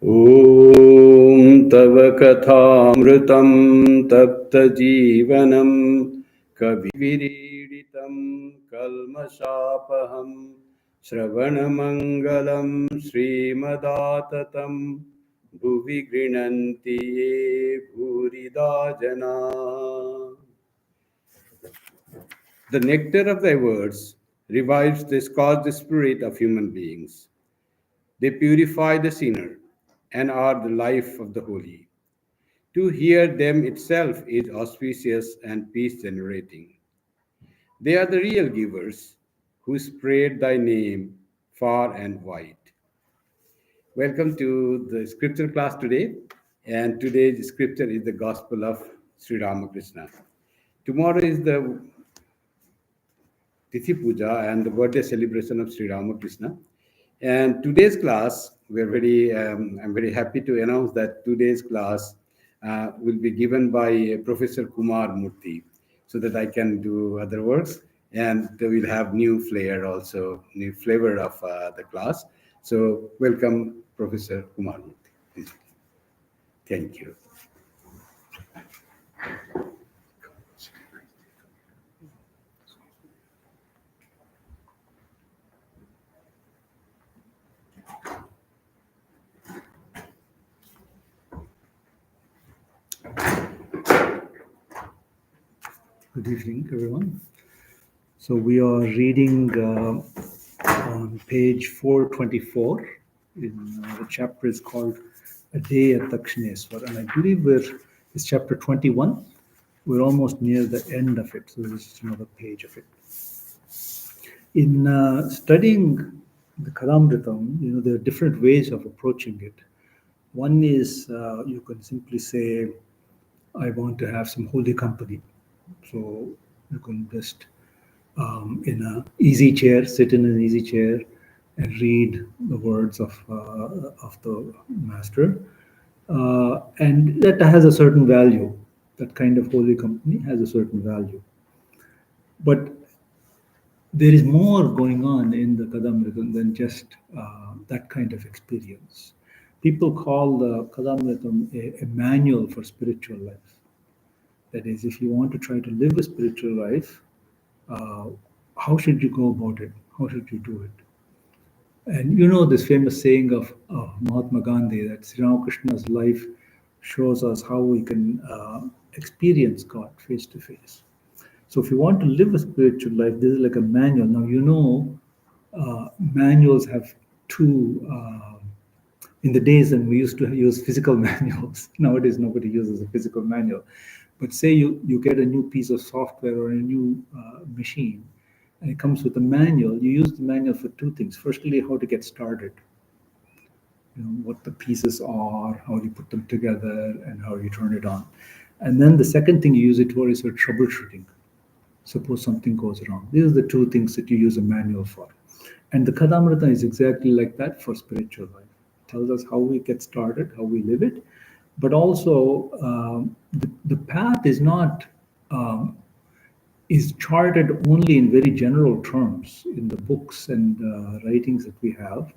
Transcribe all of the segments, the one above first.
ॐ तव कथामृतं तप्तजीवनं कविविरीडितं कल्मषापहं श्रवणमङ्गलं श्रीमदाततं भुवि गृह्णन्ति ये भूरिदा जना. The nectar of thy words revives the scorched spirit of human beings. They purify the sinner and are the life of the holy. To hear them itself is auspicious and peace generating. They are the real givers who spread thy name far and wide. Welcome to the scripture class today. And today's scripture is the Gospel of Sri Ramakrishna. Tomorrow is the Tithi Puja and the birthday celebration of Sri Ramakrishna. And today's class, I'm very happy to announce that today's class will be given by Professor Kumar Murthy, so that I can do other works, and we'll have new flair also, new flavor of the class. So welcome, Professor Kumar Murthy. Thank you. Good evening, everyone. So we are reading on page 424. The chapter is called A Day at Dakshineswar, and I believe it's chapter 21. We're almost near the end of it, so this is another page of it. In studying the Kalamritam, there are different ways of approaching it. One is you can simply say, I want to have some holy company. So you can just in an easy chair, sit in an easy chair and read the words of the master. And that has a certain value. That kind of holy company has a certain value. But there is more going on in the Kadamritam than just that kind of experience. People call the Kadamritam a manual for spiritual life. That is, if you want to try to live a spiritual life, how should you go about it? How should you do it? And you know this famous saying of Mahatma Gandhi that Sri Ramakrishna's life shows us how we can experience God face to face. So if you want to live a spiritual life, this is like a manual. Now, manuals have two. In the days when we used to use physical manuals, nowadays nobody uses a physical manual. But say you get a new piece of software or a new machine, and it comes with a manual. You use the manual for two things. Firstly, how to get started. What the pieces are, how you put them together, and how you turn it on. And then the second thing you use it for is for troubleshooting. Suppose something goes wrong. These are the two things that you use a manual for. And the Kadamrita is exactly like that for spiritual life. It tells us how we get started, how we live it. But also, the path is not is charted only in very general terms in the books and writings that we have.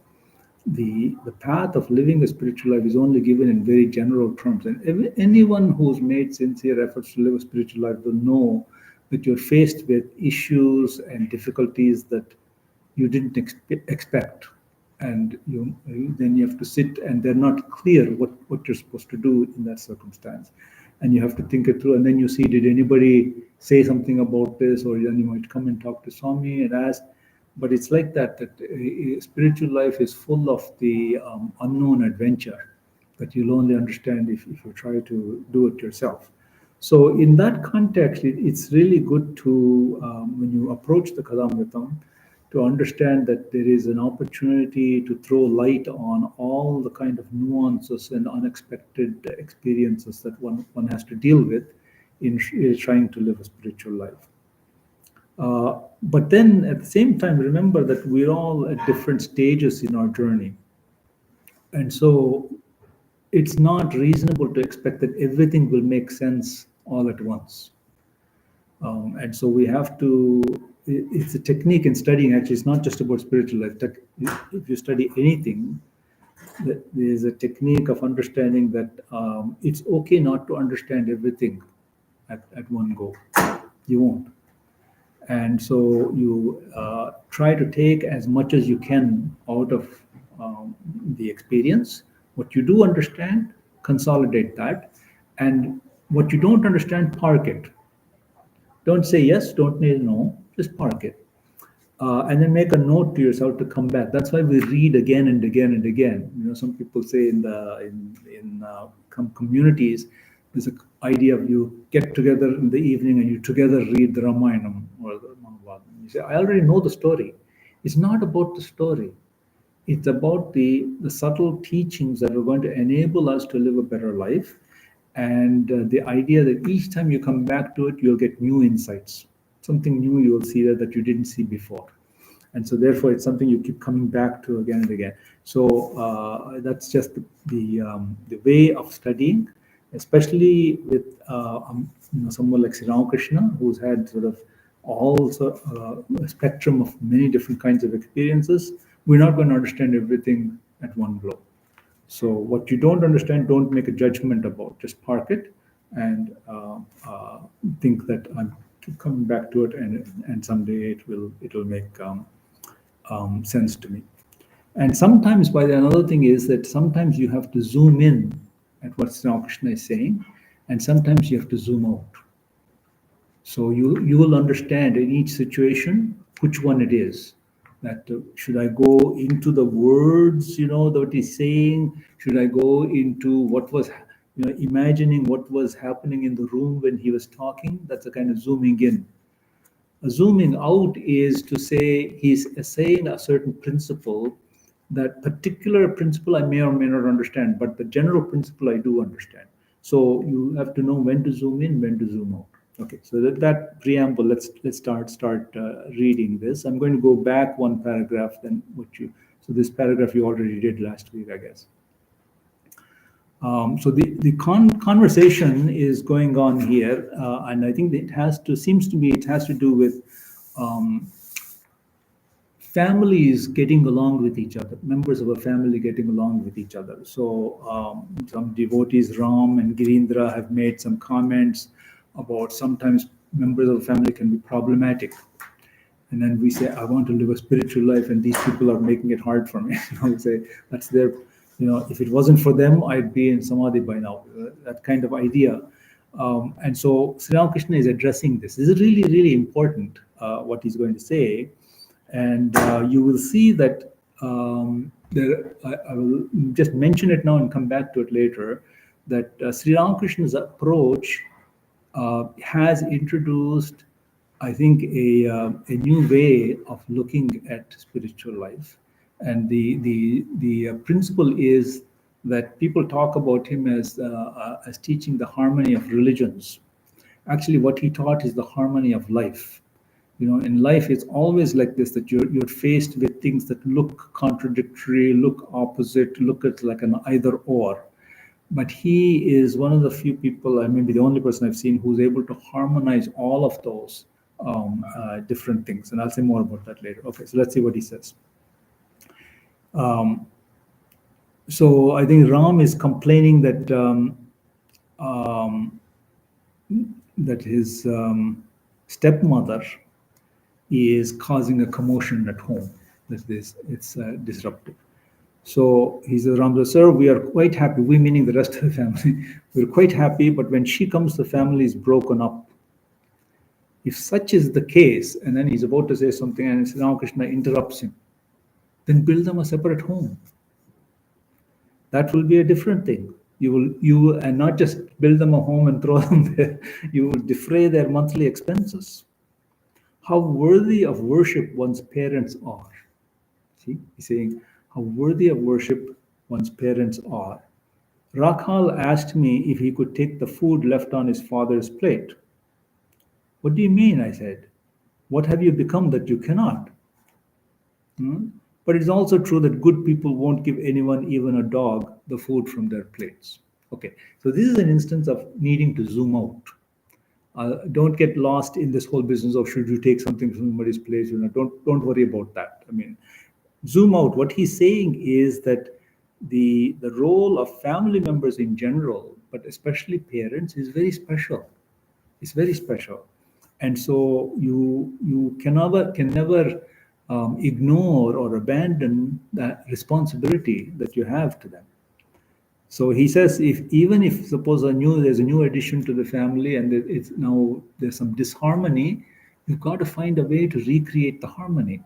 The path of living a spiritual life is only given in very general terms. And anyone who's made sincere efforts to live a spiritual life will know that you're faced with issues and difficulties that you didn't expect. And then you have to sit, and they're not clear what you're supposed to do in that circumstance, and you have to think it through. And then you see, did anybody say something about this? Or then you might come and talk to Swami and ask. But it's like that spiritual life is full of the unknown adventure that you'll only understand if you try to do it yourself. So in that context, it's really good to when you approach the Kadamritam, to understand that there is an opportunity to throw light on all the kind of nuances and unexpected experiences that one has to deal with in trying to live a spiritual life. But then at the same time, remember that we're all at different stages in our journey. And so it's not reasonable to expect that everything will make sense all at once. And so we have to, it's a technique in studying. Actually, it's not just about spiritual life. If you study anything, there's a technique of understanding that it's okay not to understand everything at one go. You won't. And so you try to take as much as you can out of the experience. What you do understand, consolidate that. And what you don't understand, park it. Don't say yes, don't say no, just park it. And then make a note to yourself to come back. That's why we read again and again and again. You know, some people say in communities, there's an idea of you get together in the evening and you together read the Ramayana or the Mahabharata. You say, I already know the story. It's not about the story. It's about the subtle teachings that are going to enable us to live a better life. And the idea that each time you come back to it, you'll get new insights. Something new you will see that you didn't see before. And so therefore, it's something you keep coming back to again and again. So that's just the way of studying, especially with someone like Sri Ramakrishna, who's had sort of a spectrum of many different kinds of experiences. We're not going to understand everything at one blow. So what you don't understand, don't make a judgment about. Just park it and think that I'm keep coming back to it, and someday it will make sense to me. And sometimes, by another thing is that sometimes you have to zoom in at what Sri Ramakrishna is saying, and sometimes you have to zoom out. So you will understand in each situation which one it is. That should I go into the words, that he's saying? Should I go into what was, imagining what was happening in the room when he was talking? That's a kind of zooming in. A zooming out is to say he's saying a certain principle. That particular principle I may or may not understand, but the general principle I do understand. So you have to know when to zoom in, when to zoom out. Okay, so that preamble, let's start reading this. I'm going to go back one paragraph, then so this paragraph you already did last week, I guess. So the conversation is going on here, and I think it has to do with families getting along with each other, members of a family getting along with each other. So some devotees, Ram and Girindra, have made some comments about sometimes members of the family can be problematic. And then we say, I want to live a spiritual life, and these people are making it hard for me. We say, that's their, if it wasn't for them, I'd be in Samadhi by now. That kind of idea. And so Sri Ramakrishna is addressing this. This is really, really important, what he's going to say. And you will see that I will just mention it now and come back to it later, that Sri Ramakrishna's approach has introduced, I think, a new way of looking at spiritual life. And the principle is that people talk about him as teaching the harmony of religions. Actually, what he taught is the harmony of life. In life, it's always like this, that you're faced with things that look contradictory, look opposite, look at like an either or. But he is one of the few people, I may be the only person I've seen, who's able to harmonize all of those different things. And I'll say more about that later. Okay, so let's see what he says. So I think Ram is complaining that that his stepmother is causing a commotion at home. It's disruptive. So he says, Ramdas, sir, we are quite happy, we meaning the rest of the family, we're quite happy, but when she comes, the family is broken up. If such is the case, and then he's about to say something, and Sri Ramakrishna interrupts him, then build them a separate home. That will be a different thing. You will, and not just build them a home and throw them there, you will defray their monthly expenses. How worthy of worship one's parents are. See, he's saying, how worthy of worship one's parents are. Rakhal asked me if he could take the food left on his father's plate. What do you mean? I said. What have you become that you cannot? But it's also true that good people won't give anyone, even a dog, the food from their plates. Okay, so this is an instance of needing to zoom out. Don't get lost in this whole business of should you take something from somebody's place. Don't worry about that. I mean, zoom out. What he's saying is that the role of family members in general, but especially parents, is very special. It's very special, and so you can never ignore or abandon that responsibility that you have to them. So he says, if even if suppose there's a new addition to the family and it's now there's some disharmony, you've got to find a way to recreate the harmony,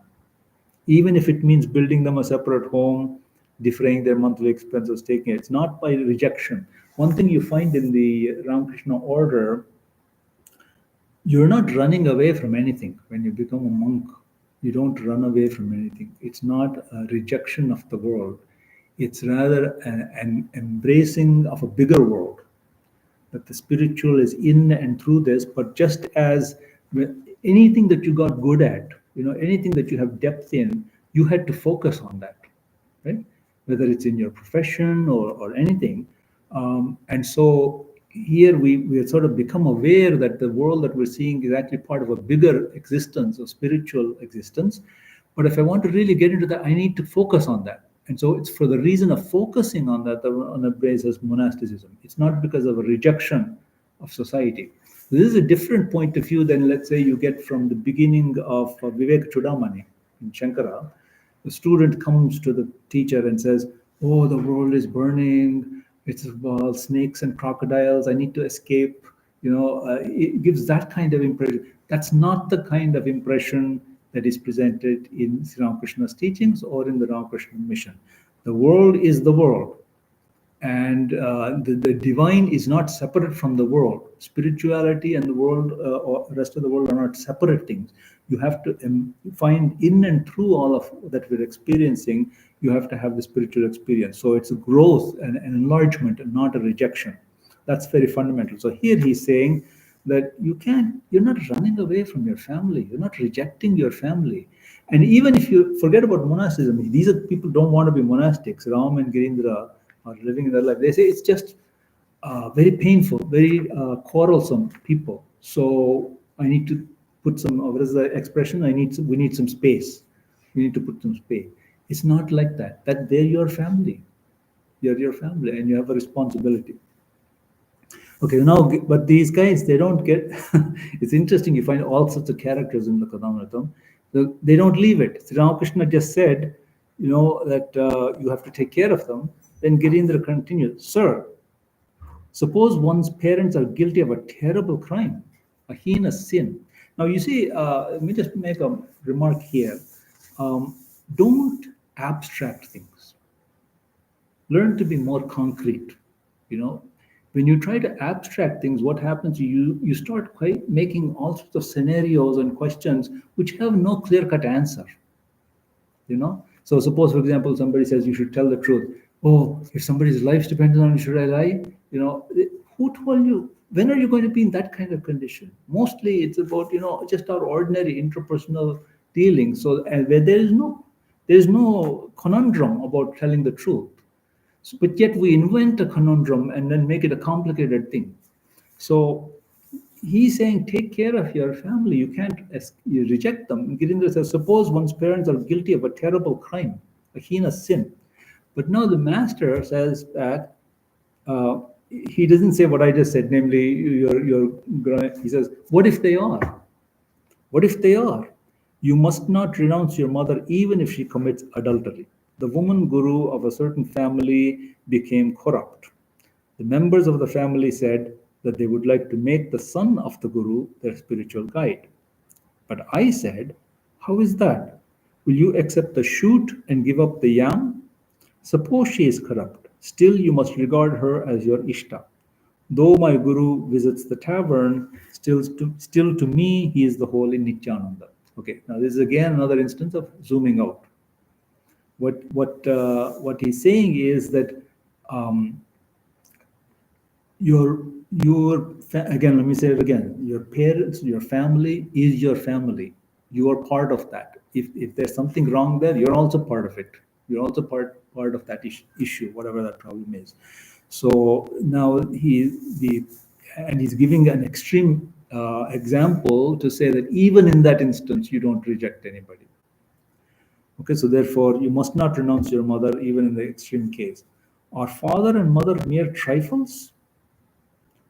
even if it means building them a separate home, defraying their monthly expenses, taking it. It's not by rejection. One thing you find in the Ramakrishna order, you're not running away from anything. When you become a monk, you don't run away from anything. It's not a rejection of the world. It's rather an embracing of a bigger world, that the spiritual is in and through this. But just as anything that you got good at, anything that you have depth in, you had to focus on that, right? Whether it's in your profession or anything. And so here we have sort of become aware that the world that we're seeing is actually part of a bigger existence, a spiritual existence. But if I want to really get into that, I need to focus on that. And so it's for the reason of focusing on that on embraces monasticism. It's not because of a rejection of society. This is a different point of view than, let's say, you get from the beginning of Vivek Chudamani in Shankara. The student comes to the teacher and says, "Oh, the world is burning. It's all snakes and crocodiles. I need to escape." It gives that kind of impression. That's not the kind of impression that is presented in Sri Ramakrishna's teachings or in the Ramakrishna mission. The world is the world, and the divine is not separate from the world. Spirituality and the world, or the rest of the world, are not separate things. You have to find in and through all of that we're experiencing, you have to have the spiritual experience. So it's a growth and an enlargement and not a rejection. That's very fundamental. So here he's saying that you're not running away from your family, you're not rejecting your family. And even if you forget about monasticism, these are people don't want to be monastics. Ram and Girindra are living their life. They say it's just very painful, very quarrelsome people. So I need to put some, what is the expression? We need some space. We need to put some space. It's not like that. That they're your family. You're your family and you have a responsibility. Okay, now, but these guys, they don't get, it's interesting, you find all sorts of characters in the Kadamratam. They don't leave it. Sri Ramakrishna just said, that you have to take care of them. Then Girindra continues, "Sir, suppose one's parents are guilty of a terrible crime, a heinous sin." Now, you see, let me just make a remark here. Don't abstract things. Learn to be more concrete, When you try to abstract things, what happens? You start making all sorts of scenarios and questions which have no clear-cut answer. So suppose, for example, somebody says you should tell the truth. Oh, if somebody's life depends on it, should I lie? Who told you? When are you going to be in that kind of condition? Mostly, it's about just our ordinary interpersonal dealings. So, and where there is no conundrum about telling the truth. So, but yet we invent a conundrum and then make it a complicated thing. So he's saying, take care of your family. You can't you reject them. Girindra says, suppose one's parents are guilty of a terrible crime, a heinous sin. But now the master says that he doesn't say what I just said, namely, he says, what if they are? What if they are? You must not renounce your mother even if she commits adultery. The woman guru of a certain family became corrupt. The members of the family said that they would like to make the son of the guru their spiritual guide. But I said, how is that? Will you accept the shoot and give up the yam? Suppose she is corrupt, still you must regard her as your ishta. Though my guru visits the tavern, still to me he is the holy Nityananda. Okay, now this is again another instance of zooming out. What he's saying is that again, let me say it again. Your parents, your family is your family. You are part of that. If there's something wrong there, you're also part of it. You're also part of that issue, whatever that problem is. So now he's giving an extreme example to say that even in that instance, you don't reject anybody. Okay, so therefore you must not renounce your mother even in the extreme case. Are father and mother mere trifles?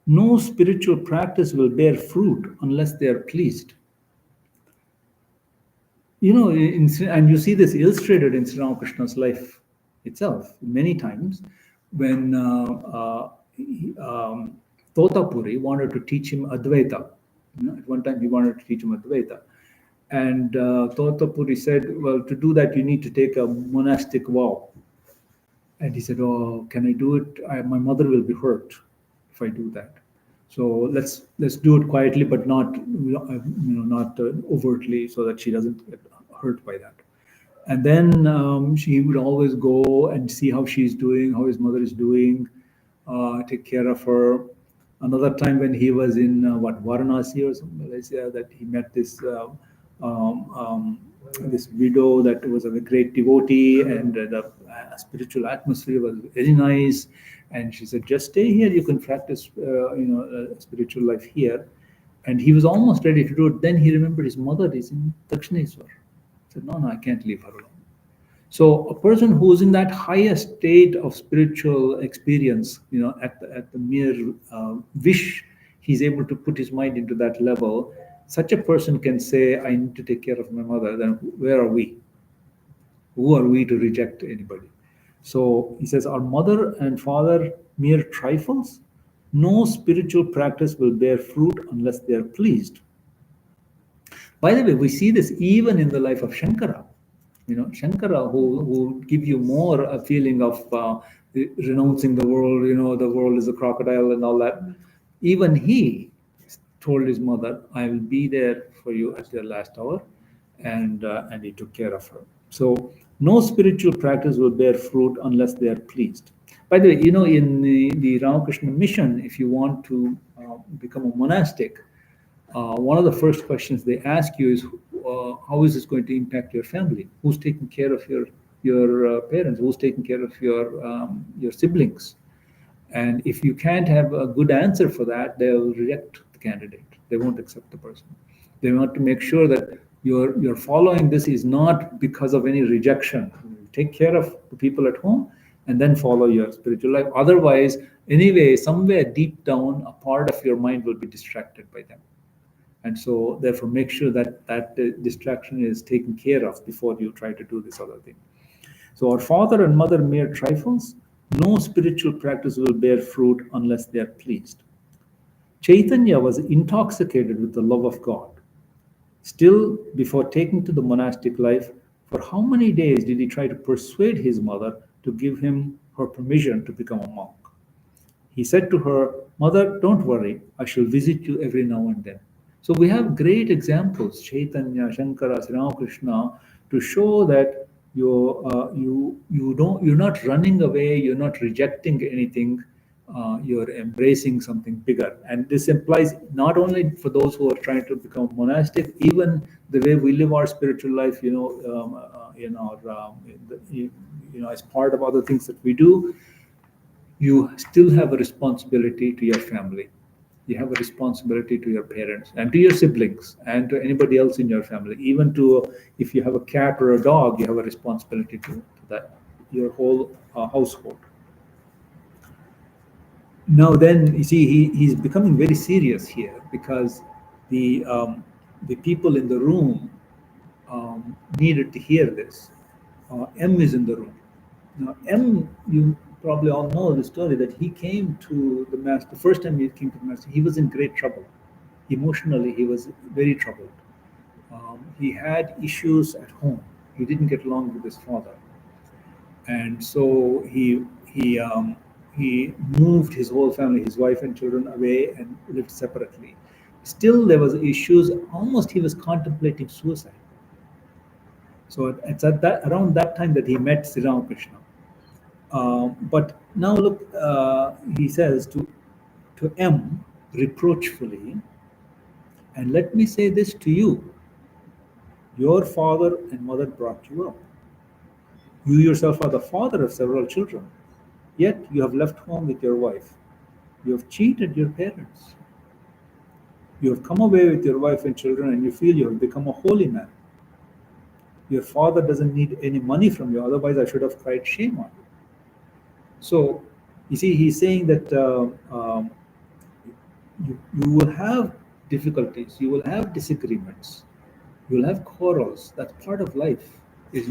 No spiritual practice will bear fruit unless they are pleased. You know, and you see this illustrated in Sri Ramakrishna's life itself many times when Totapuri wanted to teach him Advaita. You know, at one time he wanted to teach him Advaita. And Totapuri said, well, to do that, you need to take a monastic vow. And he said, "Oh, can I do it? My mother will be hurt if I do that. So let's do it quietly, but not not overtly, so that she doesn't get hurt by that." And then she would always go and see how she's doing, how his mother is doing, take care of her. Another time when he was in Varanasi or something, Malaysia, that he met um, um, this widow that was a great devotee, and the spiritual atmosphere was very nice. And she said, "Just stay here. You can practice, spiritual life here." And he was almost ready to do it. Then he remembered his mother is in Dakshineswar. He said, "No, I can't leave her alone." So a person who's in that highest state of spiritual experience, at the mere wish, he's able to put his mind into that level. Such a person can say, "I need to take care of my mother." Then where are we? Who are we to reject anybody? So he says, "Are mother and father mere trifles? No spiritual practice will bear fruit unless they are pleased." By the way, we see this even in the life of Shankara. Shankara, who give you more a feeling of renouncing the world, the world is a crocodile and all that. Even he told his mother, "I will be there for you at your last hour," and he took care of her. So no spiritual practice will bear fruit unless they are pleased. By the way, in the Ramakrishna mission, if you want to become a monastic, one of the first questions they ask you is, how is this going to impact your family? Who's taking care of your parents? Who's taking care of your siblings? And if you can't have a good answer for that, they'll reject the candidate. They won't accept the person. They want to make sure that you're following this is not because of any rejection. Take care of the people at home and then follow your spiritual life. Otherwise, anyway, somewhere deep down, a part of your mind will be distracted by them. And so therefore make sure that distraction is taken care of before you try to do this other thing. So are father and mother mere trifles? No spiritual practice will bear fruit unless they are pleased. Chaitanya was intoxicated with the love of God. Still, before taking to the monastic life, for how many days did he try to persuade his mother to give him her permission to become a monk? He said to her, "Mother, don't worry, I shall visit you every now and then." So we have great examples, Chaitanya, Shankara, Sri Ramakrishna, to show that you're not running away, you're not rejecting anything, you're embracing something bigger. And this implies not only for those who are trying to become monastic, even the way we live our spiritual life, as part of other things that we do, you still have a responsibility to your family. You have a responsibility to your parents and to your siblings and to anybody else in your family. Even to, if you have a cat or a dog, you have a responsibility to that, your whole household. Now then, you see, he's becoming very serious here, because the people in the room needed to hear this. M is in the room. Now, M, you probably all know the story that he came to the Master. The first time he came to the Master, he was in great trouble. Emotionally, he was very troubled. He had issues at home. He didn't get along with his father, and so he moved his whole family, his wife and children, away and lived separately. Still, there was issues. Almost, he was contemplating suicide. So it's at that around that time that he met Sri Ramakrishna. But now look, he says to M reproachfully, "And let me say this to you: your father and mother brought you up. You yourself are the father of several children. Yet you have left home with your wife. You have cheated your parents. You have come away with your wife and children, and you feel you have become a holy man. Your father doesn't need any money from you, otherwise I should have cried shame on you. So, you see, he's saying that you will have difficulties, you will have disagreements, you will have quarrels. That's part of life. Is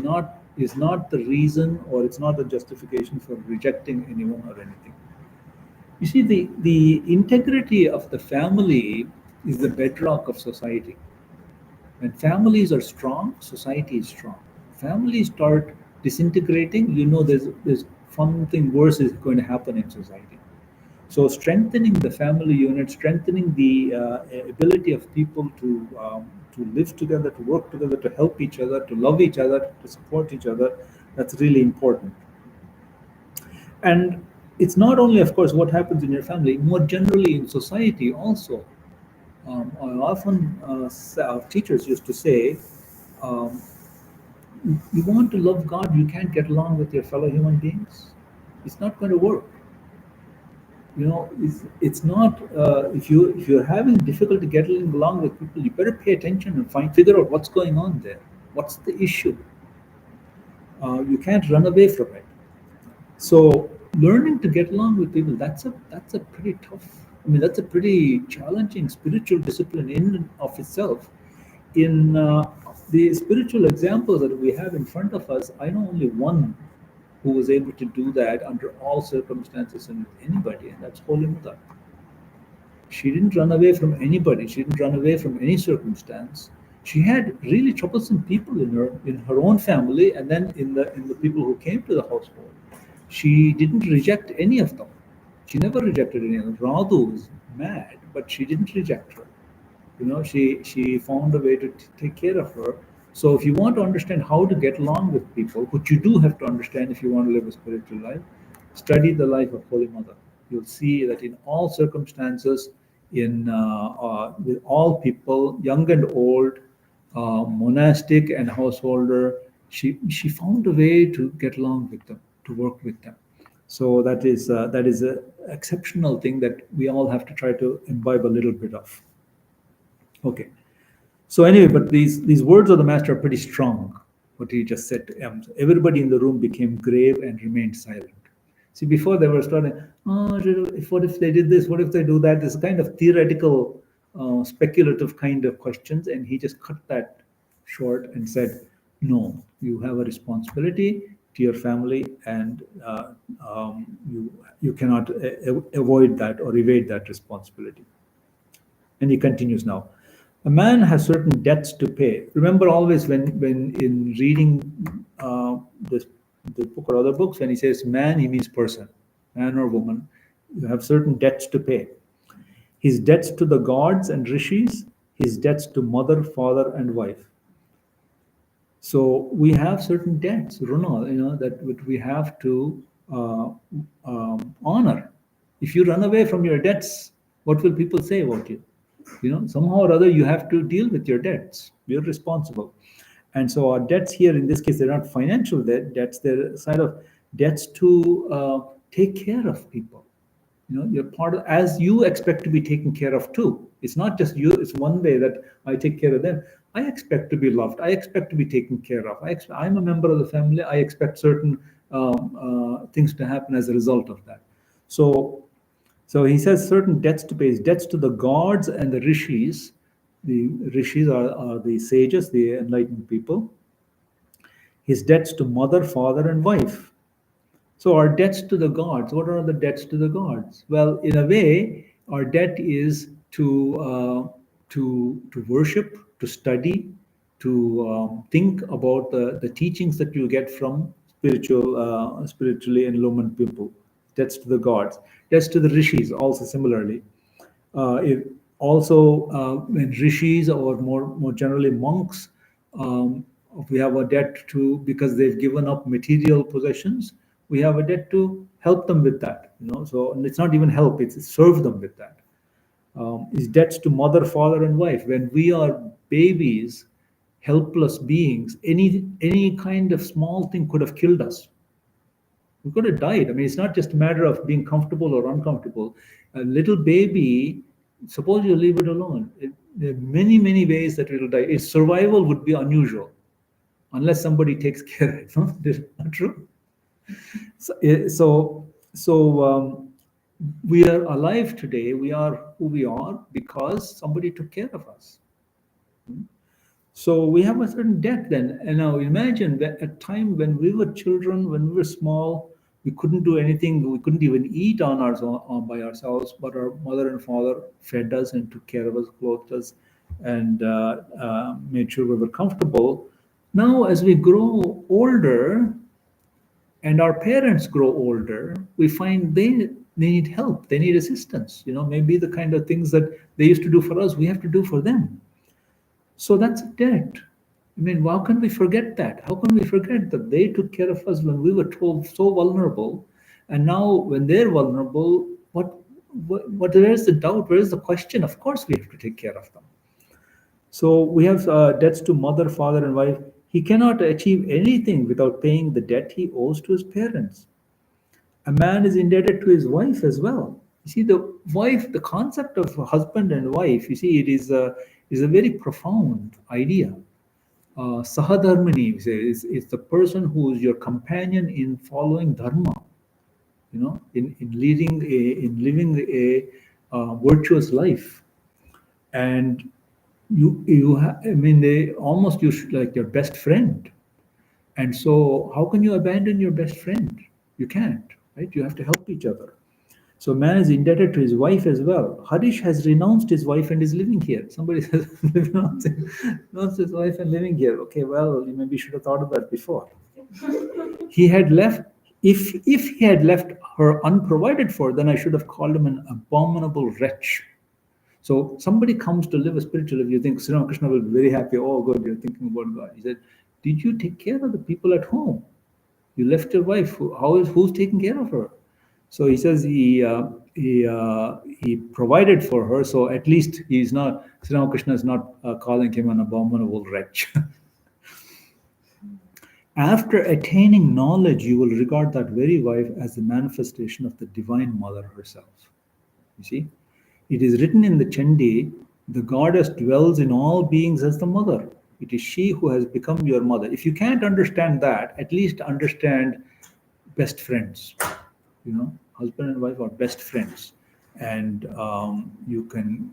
not the reason, or it's not the justification for rejecting anyone or anything. You see, the integrity of the family is the bedrock of society. When families are strong, society is strong. Families start disintegrating, there's something worse is going to happen in society. So strengthening the family unit, strengthening the ability of people to live together, to work together, to help each other, to love each other, to support each other, that's really important. And it's not only, of course, what happens in your family, more generally in society also. I often, our teachers used to say, um, you want to love God, you can't get along with your fellow human beings. It's not going to work. It's not, if you're having difficulty getting along with people, you better pay attention and figure out what's going on there. What's the issue? You can't run away from it. So learning to get along with people, that's a pretty tough. I mean, that's a pretty challenging spiritual discipline in and of itself. In the spiritual examples that we have in front of us, I know only one who was able to do that under all circumstances and with anybody, and that's Holy Mother. She didn't run away from anybody. She didn't run away from any circumstance. She had really troublesome people in her own family, and then in the people who came to the household. She didn't reject any of them. She never rejected any of them. Radhu was mad, but she didn't reject her. She found a way to take care of her. So if you want to understand how to get along with people, which you do have to understand if you want to live a spiritual life, study the life of Holy Mother. You'll see that in all circumstances, with all people, young and old, monastic and householder, she found a way to get along with them, to work with them. So that is a exceptional thing that we all have to try to imbibe a little bit of. Okay. So anyway, but these words of the master are pretty strong. What he just said to M. Everybody in the room became grave and remained silent. See, before they were starting, what if they did this? What if they do that? This kind of theoretical, speculative kind of questions, and he just cut that short and said, "No, you have a responsibility to your family, and you cannot avoid that or evade that responsibility." And he continues now. A man has certain debts to pay. Remember always when in reading this book or other books, when he says man, he means person, man or woman. You have certain debts to pay. His debts to the gods and rishis, his debts to mother, father, and wife. So we have certain debts, Runa, that which we have to honor. If you run away from your debts, what will people say about you? Somehow or other, you have to deal with your debts. You're responsible. And so our debts here, in this case, they're not financial debts. They're a side of debts to take care of people. You're part of, as you expect to be taken care of too. It's not just you. It's one way that I take care of them. I expect to be loved. I expect to be taken care of. I'm a member of the family. I expect certain things to happen as a result of that. So he says certain debts to pay. His debts to the gods and the rishis. The rishis are the sages, the enlightened people. His debts to mother, father, and wife. So our debts to the gods. What are the debts to the gods? Well, in a way, our debt is to worship, to study, to think about the teachings that you get from spiritually enlightened people. Debts to the gods. Debts to the rishis also similarly. When rishis or more generally monks, we have a debt to, because they've given up material possessions, we have a debt to help them with that. So, and it's not even help; it's serve them with that. Is debts to mother, father, and wife. When we are babies, helpless beings, any kind of small thing could have killed us. We could have died. I mean, it's not just a matter of being comfortable or uncomfortable. A little baby, suppose you leave it alone. There are many ways that it will die. Its survival would be unusual. unless somebody takes care of it. No, this is not true. So we are alive today. We are who we are because somebody took care of us. So we have a certain debt then. And now imagine that a time when we were children, when we were small, we couldn't do anything. We couldn't even eat on our own by ourselves. But our mother and father fed us and took care of us, clothed us, and made sure we were comfortable. Now, as we grow older, and our parents grow older, we find they need help, they need assistance. Maybe the kind of things that they used to do for us, we have to do for them. So that's a debt. I mean, how can we forget that? How can we forget that they took care of us when we were told so vulnerable, and now when they're vulnerable, where is the doubt? Where is the question? Of course, we have to take care of them. So we have debts to mother, father, and wife. He cannot achieve anything without paying the debt he owes to his parents. A man is indebted to his wife as well. You see, the wife, the concept of husband and wife, you see, it is a very profound idea. Sahadharmini is the person who is your companion in following dharma, in living a virtuous life. And I mean, they almost you should like your best friend. And so how can you abandon your best friend? You can't, right? You have to help each other. So man is indebted to his wife as well. Harish has renounced his wife and is living here. Somebody says renounced his wife and living here. Okay, well, you maybe should have thought of that before. He had left. If he had left her unprovided for, then I should have called him an abominable wretch. So somebody comes to live a spiritual life, you think Sri Ramakrishna will be very happy. Oh, good, you're thinking about God. He said, did you take care of the people at home? You left your wife. Who's taking care of her? So he says he provided for her. So at least he's not, Sri Ramakrishna is not calling him an abominable wretch. After attaining knowledge, you will regard that very wife as the manifestation of the Divine Mother herself. You see? It is written in the Chandi, the goddess dwells in all beings as the mother. It is she who has become your mother. If you can't understand that, at least understand best friends. Husband and wife are best friends. And you can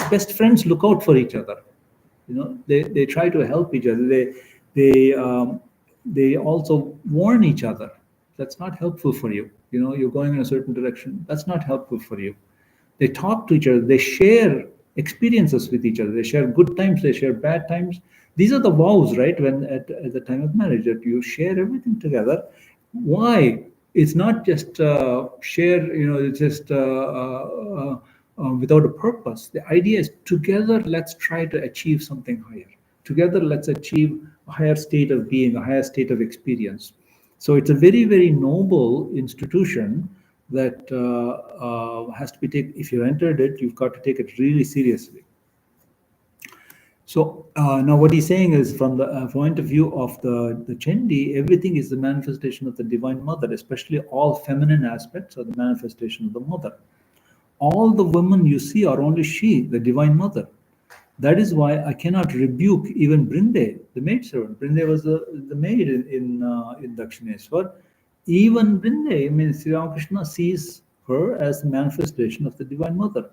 best friends look out for each other. They try to help each other. They also warn each other. That's not helpful for you. You're going in a certain direction. That's not helpful for you. They talk to each other. They share experiences with each other. They share good times. They share bad times. These are the vows, right? When at the time of marriage, that you share everything together. Why? It's not just share. It's just without a purpose. The idea is together. Let's try to achieve something higher. Together, let's achieve a higher state of being, a higher state of experience. So it's a very, very noble institution that has to be taken. If you entered it, you've got to take it really seriously. So now what he's saying is, from the point of view of the Chandi, everything is the manifestation of the Divine Mother, especially all feminine aspects are the manifestation of the Mother. All the women you see are only she, the Divine Mother. That is why I cannot rebuke even Brinde, the maidservant. Brinde was the maid in Dakshineswar. Even Brinde, I mean, Sri Ramakrishna sees her as the manifestation of the Divine Mother.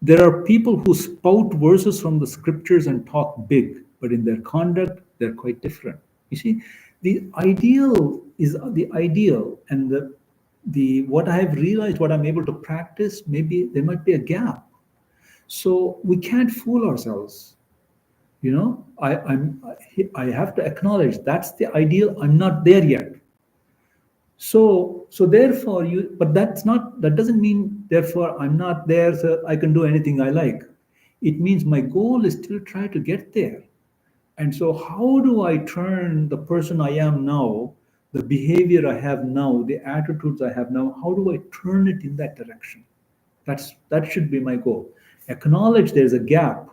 There are people who spout verses from the scriptures and talk big, but in their conduct, they're quite different. You see, the ideal is the ideal, and the what I have realized, what I'm able to practice, maybe there might be a gap. So we can't fool ourselves. I have to acknowledge that's the ideal. I'm not there yet. So therefore but that doesn't mean therefore I'm not there, so I can do anything I like. It means my goal is still try to get there. And so how do I turn the person I am now, the behavior I have now, the attitudes I have now, how do I turn it in that direction? That should be my goal. Acknowledge there's a gap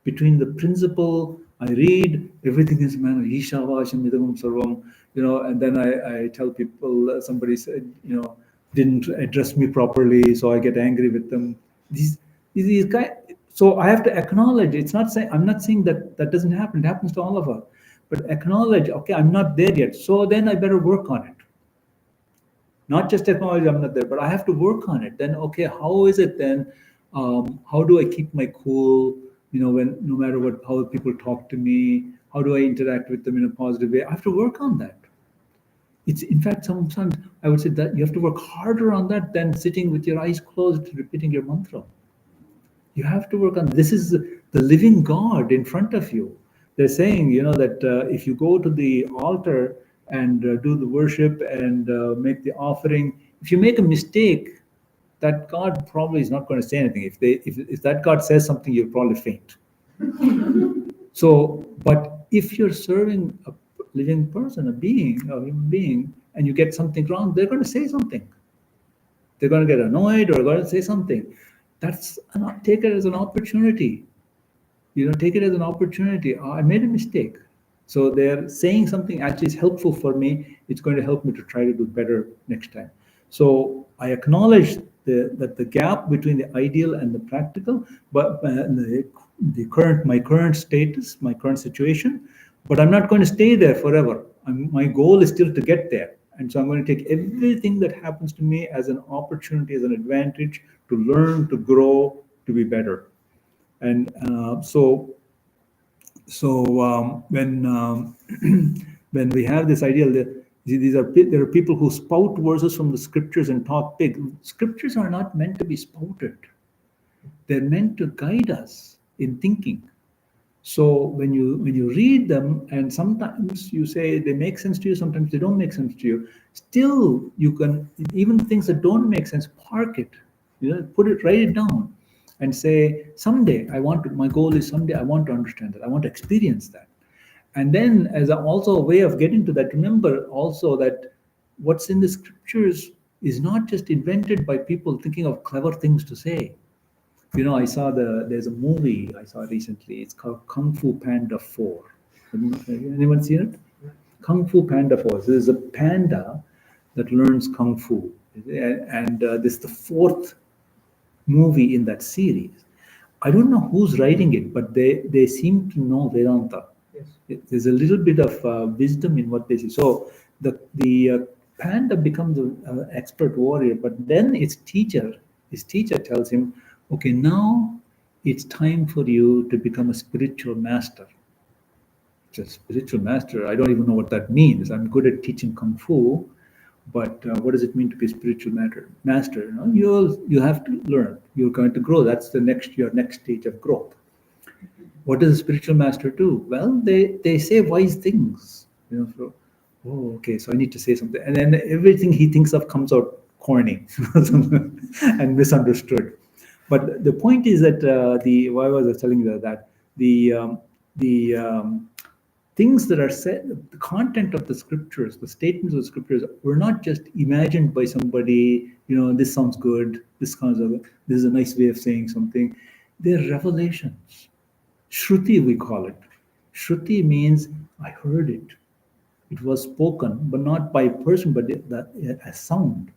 between the principle I read, everything is man, Ishavasham Idamam Sarvam, and then I tell people, somebody said, didn't address me properly, so I get angry with them. These guys, So I have to acknowledge, it's not saying, I'm not saying that that doesn't happen, it happens to all of us, but acknowledge, okay, I'm not there yet, so then I better work on it. Not just acknowledge I'm not there, but I have to work on it. Then, okay, how is it then? How do I keep my cool? When no matter what, how people talk to me, how do I interact with them in a positive way? I have to work on that. It's in fact sometimes I would say that you have to work harder on that than sitting with your eyes closed repeating your mantra. You have to work on this. Is the living God in front of you. They're saying, that if you go to the altar and do the worship and make the offering, if you make a mistake, that God probably is not going to say anything. If that God says something, you'll probably faint. So, but if you're serving a living person, a human being, and you get something wrong, they're going to say something. They're going to get annoyed or going to say something. Take it as an opportunity. Take it as an opportunity. Oh, I made a mistake. So they're saying something actually is helpful for me. It's going to help me to try to do better next time. So I acknowledge that the gap between the ideal and the practical, but my current status, my current situation, but I'm not going to stay there forever. My goal is still to get there. And so I'm going to take everything that happens to me as an opportunity, as an advantage to learn, to grow, to be better. And when when we have this ideal, there are people who spout verses from the scriptures and talk big. Scriptures are not meant to be spouted; they're meant to guide us in thinking. So when you read them, and sometimes you say they make sense to you, sometimes they don't make sense to you. Still, you can, even things that don't make sense, park it. Write it down and say, someday my goal is someday I want to understand that, I want to experience that. And then also a way of getting to that, remember also that what's in the scriptures is not just invented by people thinking of clever things to say. There's a movie I saw recently, it's called Kung Fu Panda 4. Anyone seen it? Kung Fu Panda 4. So there's a panda that learns Kung Fu. And this is the fourth movie in that series. I don't know who's writing it, but they seem to know Vedanta. Yes. There's a little bit of wisdom in what they say. So the panda becomes an expert warrior, but then his teacher tells him, okay, now it's time for you to become a spiritual master. Just spiritual master, I don't even know what that means. I'm good at teaching Kung Fu, but what does it mean to be a spiritual master? You have to learn. You're going to grow. That's your next stage of growth. What does a spiritual master do? Well, they say wise things. Okay, so I need to say something, and then everything he thinks of comes out corny and misunderstood. But the point is that why was I telling you that the things that are said, the content of the scriptures, the statements of the scriptures, were not just imagined by somebody. This sounds good. This is a nice way of saying something. They're revelations. Shruti, we call it. Shruti means I heard it. It was spoken, but not by a person, but a sound.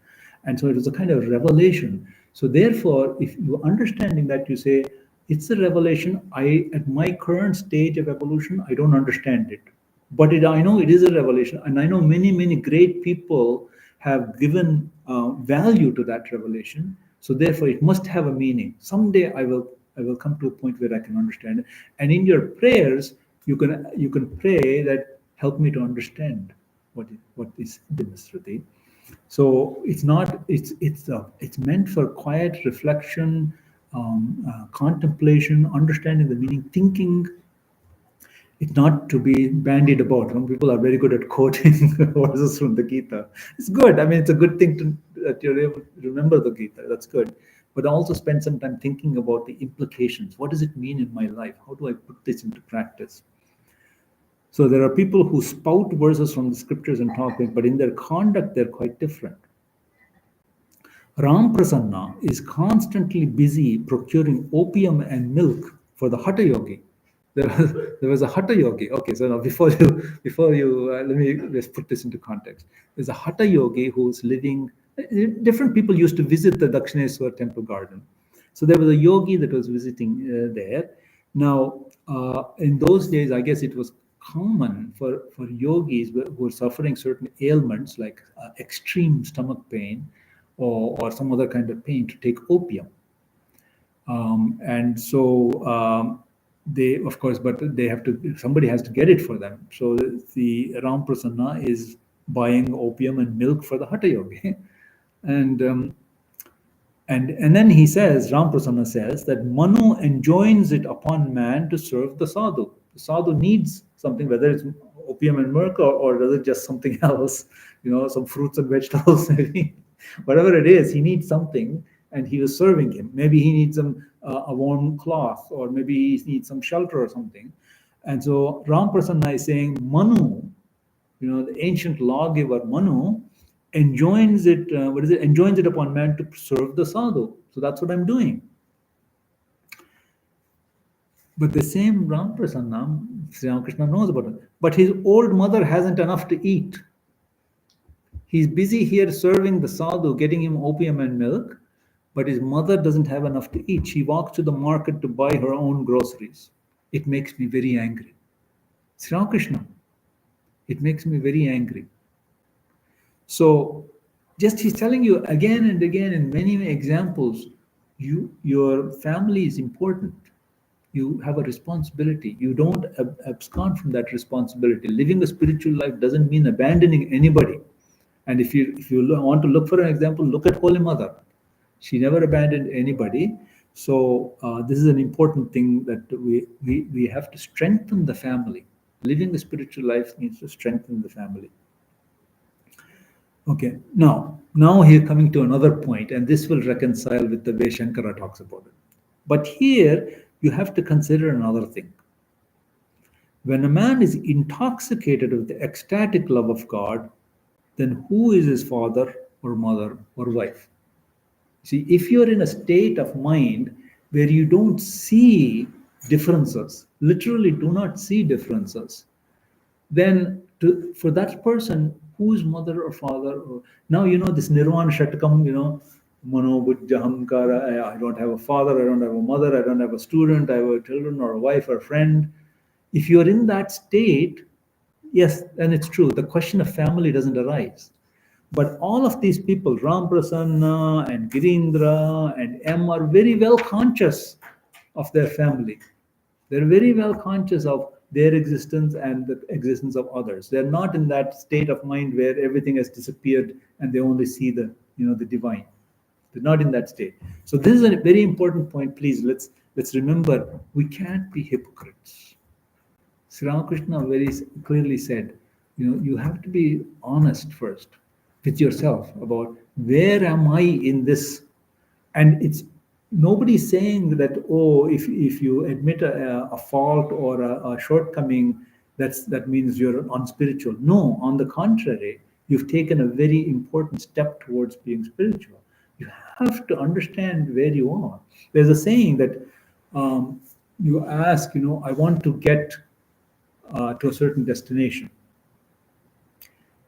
And so it was a kind of revelation. So therefore, if you're understanding that, you say, it's a revelation. At my current stage of evolution, I don't understand it. But I know it is a revelation. And I know many, many great people have given value to that revelation. So therefore, it must have a meaning. Someday I will come to a point where I can understand it. And in your prayers, you can pray that, help me to understand what is Shruti. So it's meant for quiet reflection, contemplation, understanding the meaning, thinking. It's not to be bandied about. Some people are very good at quoting verses from the Gita. It's good. I mean, it's a good thing that you're able to remember the Gita. That's good. But also spend some time thinking about the implications. What does it mean in my life? How do I put this into practice? So there are people who spout verses from the scriptures and talk big, but in their conduct, they're quite different. Ram Prasanna is constantly busy procuring opium and milk for the Hatha Yogi. There was a Hatha Yogi. Okay, so now before you let's put this into context. There's a Hatha Yogi who's living. Different people used to visit the Dakshineswar temple garden, So there was a yogi that was visiting there. Now, in those days, I guess it was common for yogis who were suffering certain ailments like extreme stomach pain or some other kind of pain to take opium. And so they, of course, but they have to, somebody has to get it for them. So the Ram Prasanna is buying opium and milk for the Hatha yogi. And and then he says, Ram Prasanna says that Manu enjoins it upon man to serve the sadhu. The sadhu needs something, whether it's opium and milk or whether it's just something else, some fruits and vegetables, maybe. Whatever it is, he needs something, and he was serving him. Maybe he needs a warm cloth, or maybe he needs some shelter or something. And so Ram Prasanna is saying, Manu, the ancient lawgiver Manu, enjoins it, enjoins it upon man to serve the sadhu. So that's what I'm doing. But the same Ram Prasanna, Sri Ramakrishna knows about it. But his old mother hasn't enough to eat. He's busy here serving the sadhu, getting him opium and milk, but his mother doesn't have enough to eat. She walks to the market to buy her own groceries. It makes me very angry. Sri Ramakrishna, it makes me very angry. So just he's telling you again and again in many examples, your family is important. You have a responsibility. You don't abscond from that responsibility. Living a spiritual life doesn't mean abandoning anybody. And if you want to look for an example, look at Holy Mother. She never abandoned anybody. So this is an important thing, that we have to strengthen the family. Living a spiritual life needs to strengthen the family. Okay, now here coming to another point, and this will reconcile with the way Shankara talks about it. But here you have to consider another thing. When a man is intoxicated with the ecstatic love of God, then who is his father or mother or wife? See, if you're in a state of mind where you don't see differences, literally do not see differences, then for that person, whose mother or father, now this Nirvana Shatakam, Mano Buddha Hamkara, I don't have a father, I don't have a mother, I don't have a student, I have a children or a wife or a friend. If you're in that state, yes, then it's true. The question of family doesn't arise. But all of these people, Ram Prasanna and Girindra and M, are very well conscious of their family. They're very well conscious of their existence and the existence of others. They're not in that state of mind where everything has disappeared and they only see the divine. They're not in that state. So this is a very important point. Please, let's remember, we can't be hypocrites. Sri Ramakrishna very clearly said, you have to be honest first with yourself about where am I in this. And it's nobody's saying that, if you admit a fault or a shortcoming, that means you're unspiritual. No, on the contrary, you've taken a very important step towards being spiritual. You have to understand where you are. There's a saying that you ask, I want to get to a certain destination.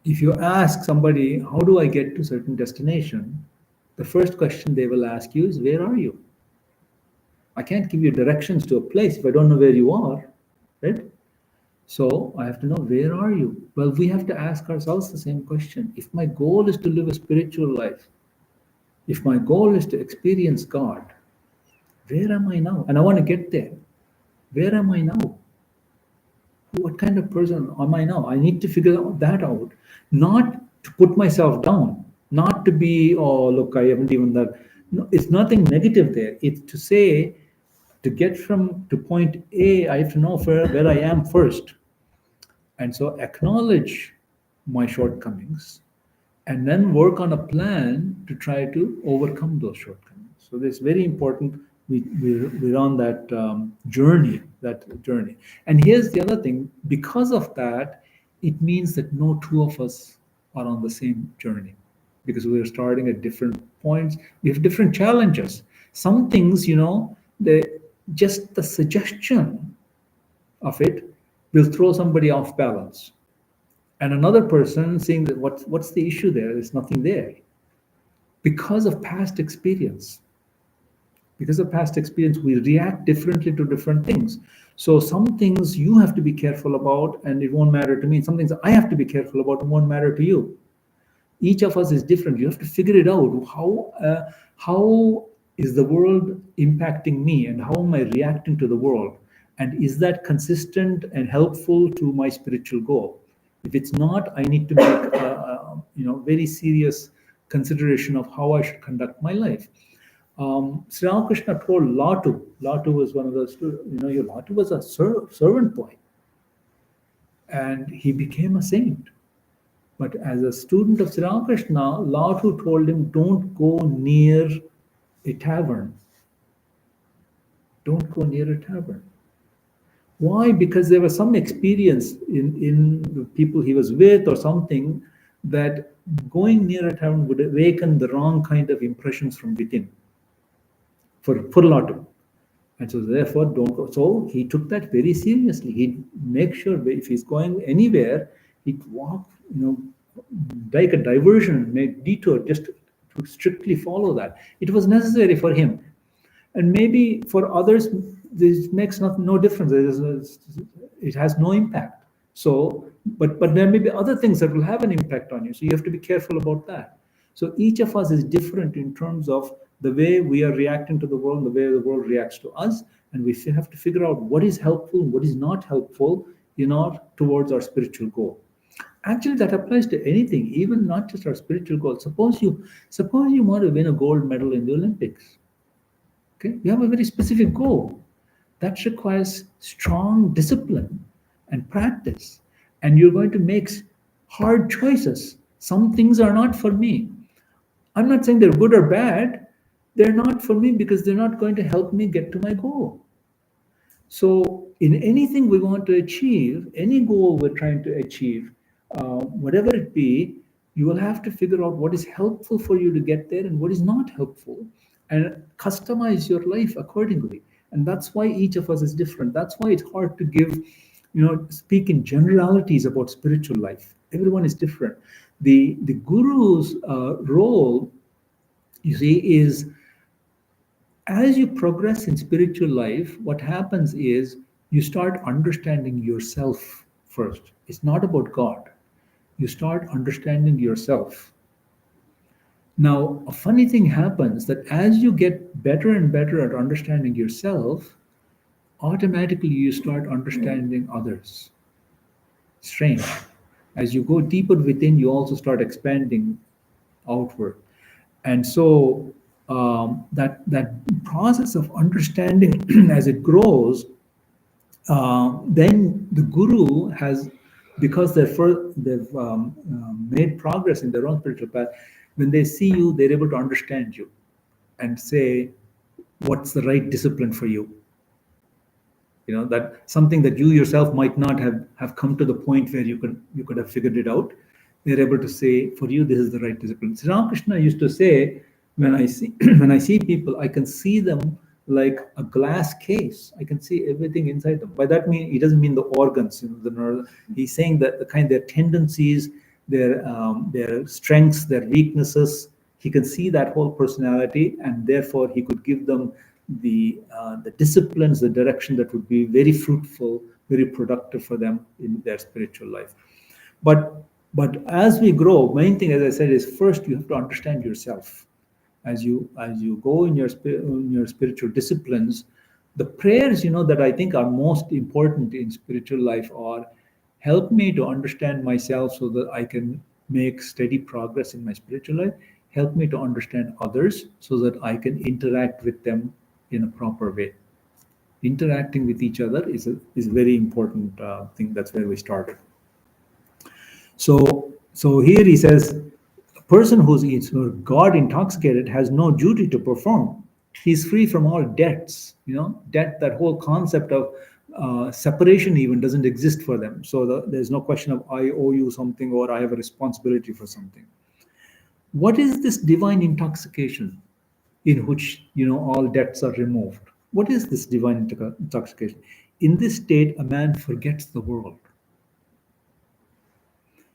If you ask somebody, how do I get to a certain destination? The first question they will ask you is, where are you? I can't give you directions to a place if I don't know where you are, right? So I have to know, where are you? Well, we have to ask ourselves the same question. If my goal is to live a spiritual life, if my goal is to experience God, where am I now? And I want to get there. Where am I now? What kind of person am I now? I need to figure that out. Not to put myself down, not to be, look, I haven't even that. No, it's nothing negative there. It's to say, to get to point A, I have to know where I am first. And so acknowledge my shortcomings and then work on a plan to try to overcome those shortcomings. So it's very important we're on that journey. And here's the other thing. Because of that, it means that no two of us are on the same journey, because we're starting at different points. We have different challenges. Some things, just the suggestion of it will throw somebody off balance. And another person saying that what's the issue there? There's nothing there. Because of past experience. Because of past experience, we react differently to different things. So some things you have to be careful about and it won't matter to me. Some things I have to be careful about and won't matter to you. Each of us is different. You have to figure it out. How is the world impacting me and how am I reacting to the world? And is that consistent and helpful to my spiritual goal? If it's not, I need to make very serious consideration of how I should conduct my life. Sri Ramakrishna told Latu. Latu was one of those, Latu was a servant boy, and he became a saint. But as a student of Sri Ramakrishna, Latu told him, don't go near a tavern. Don't go near a tavern. Why? Because there was some experience in the people he was with or something that going near a tavern would awaken the wrong kind of impressions from within for Latu. And so therefore, don't go. So he took that very seriously. He'd make sure if he's going anywhere, he'd walk, like a diversion, make detour, just to strictly follow that. It was necessary for him. And maybe for others, this makes no difference. It has no impact. So, but there may be other things that will have an impact on you. So you have to be careful about that. So each of us is different in terms of the way we are reacting to the world, the way the world reacts to us, and we have to figure out what is helpful, what is not helpful, towards our spiritual goal. Actually, that applies to anything, even not just our spiritual goal. Suppose you want to win a gold medal in the Olympics. Okay, you have a very specific goal that requires strong discipline and practice, and you're going to make hard choices. Some things are not for me. I'm not saying they're good or bad. They're not for me because they're not going to help me get to my goal. So, in anything we want to achieve, any goal we're trying to achieve, whatever it be, you will have to figure out what is helpful for you to get there and what is not helpful, and customize your life accordingly. And that's why each of us is different. That's why it's hard to speak in generalities about spiritual life. Everyone is different. The guru's role, you see, is as you progress in spiritual life, what happens is you start understanding yourself first. It's not about God. You start understanding yourself. Now, a funny thing happens that as you get better and better at understanding yourself, automatically you start understanding others. Strange. As you go deeper within, you also start expanding outward. And so that process of understanding as it grows, then the guru has, because they've made progress in their own spiritual path, when they see you, they're able to understand you and say, what's the right discipline for you? That something that you yourself might not have come to the point where you could have figured it out. They're able to say, for you, this is the right discipline. Sri Ramakrishna used to say, when I see people, I can see them like a glass case. I can see everything inside them. By that he doesn't mean the organs, the nerve. He's saying that their tendencies, their strengths, their weaknesses. He can see that whole personality, and therefore he could give them the disciplines, the direction that would be very fruitful, very productive for them in their spiritual life. But as we grow, main thing, as I said, is first you have to understand yourself. As you go in your spiritual disciplines, the prayers that I think are most important in spiritual life are, help me to understand myself so that I can make steady progress in my spiritual life. Help me to understand others so that I can interact with them in a proper way. Interacting with each other is a very important thing. That's where we started. So here he says, a person who's God intoxicated has no duty to perform. He's free from all debts. Debt, that whole concept of separation even doesn't exist for them. So there's no question of I owe you something or I have a responsibility for something. What is this divine intoxication in which all debts are removed? What is this divine intoxication? In this state, a man forgets the world.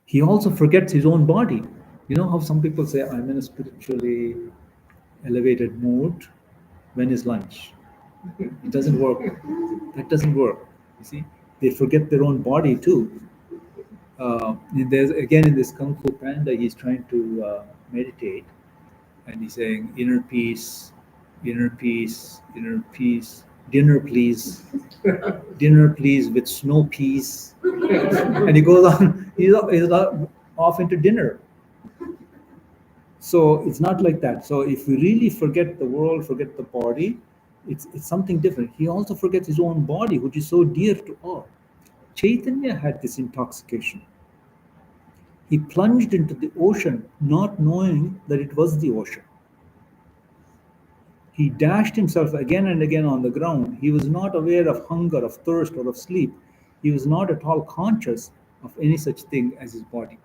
He also forgets his own body. You know how some people say, I'm in a spiritually elevated mood, When is lunch? It doesn't work. That doesn't work. You see, they forget their own body too. There's again in this Kung Fu Panda, he's trying to meditate, and he's saying, "Inner peace, inner peace, inner peace. Dinner, please. Dinner, please, with snow peas." And he goes on. He's off into dinner. So it's not like that. So if we really forget the world, forget the body, it's something different. He also forgets his own body, which is so dear to all. Chaitanya had this intoxication. He plunged into the ocean, not knowing that it was the ocean. He dashed himself again and again on the ground. He was not aware of hunger, of thirst, or of sleep. He was not at all conscious of any such thing as his body.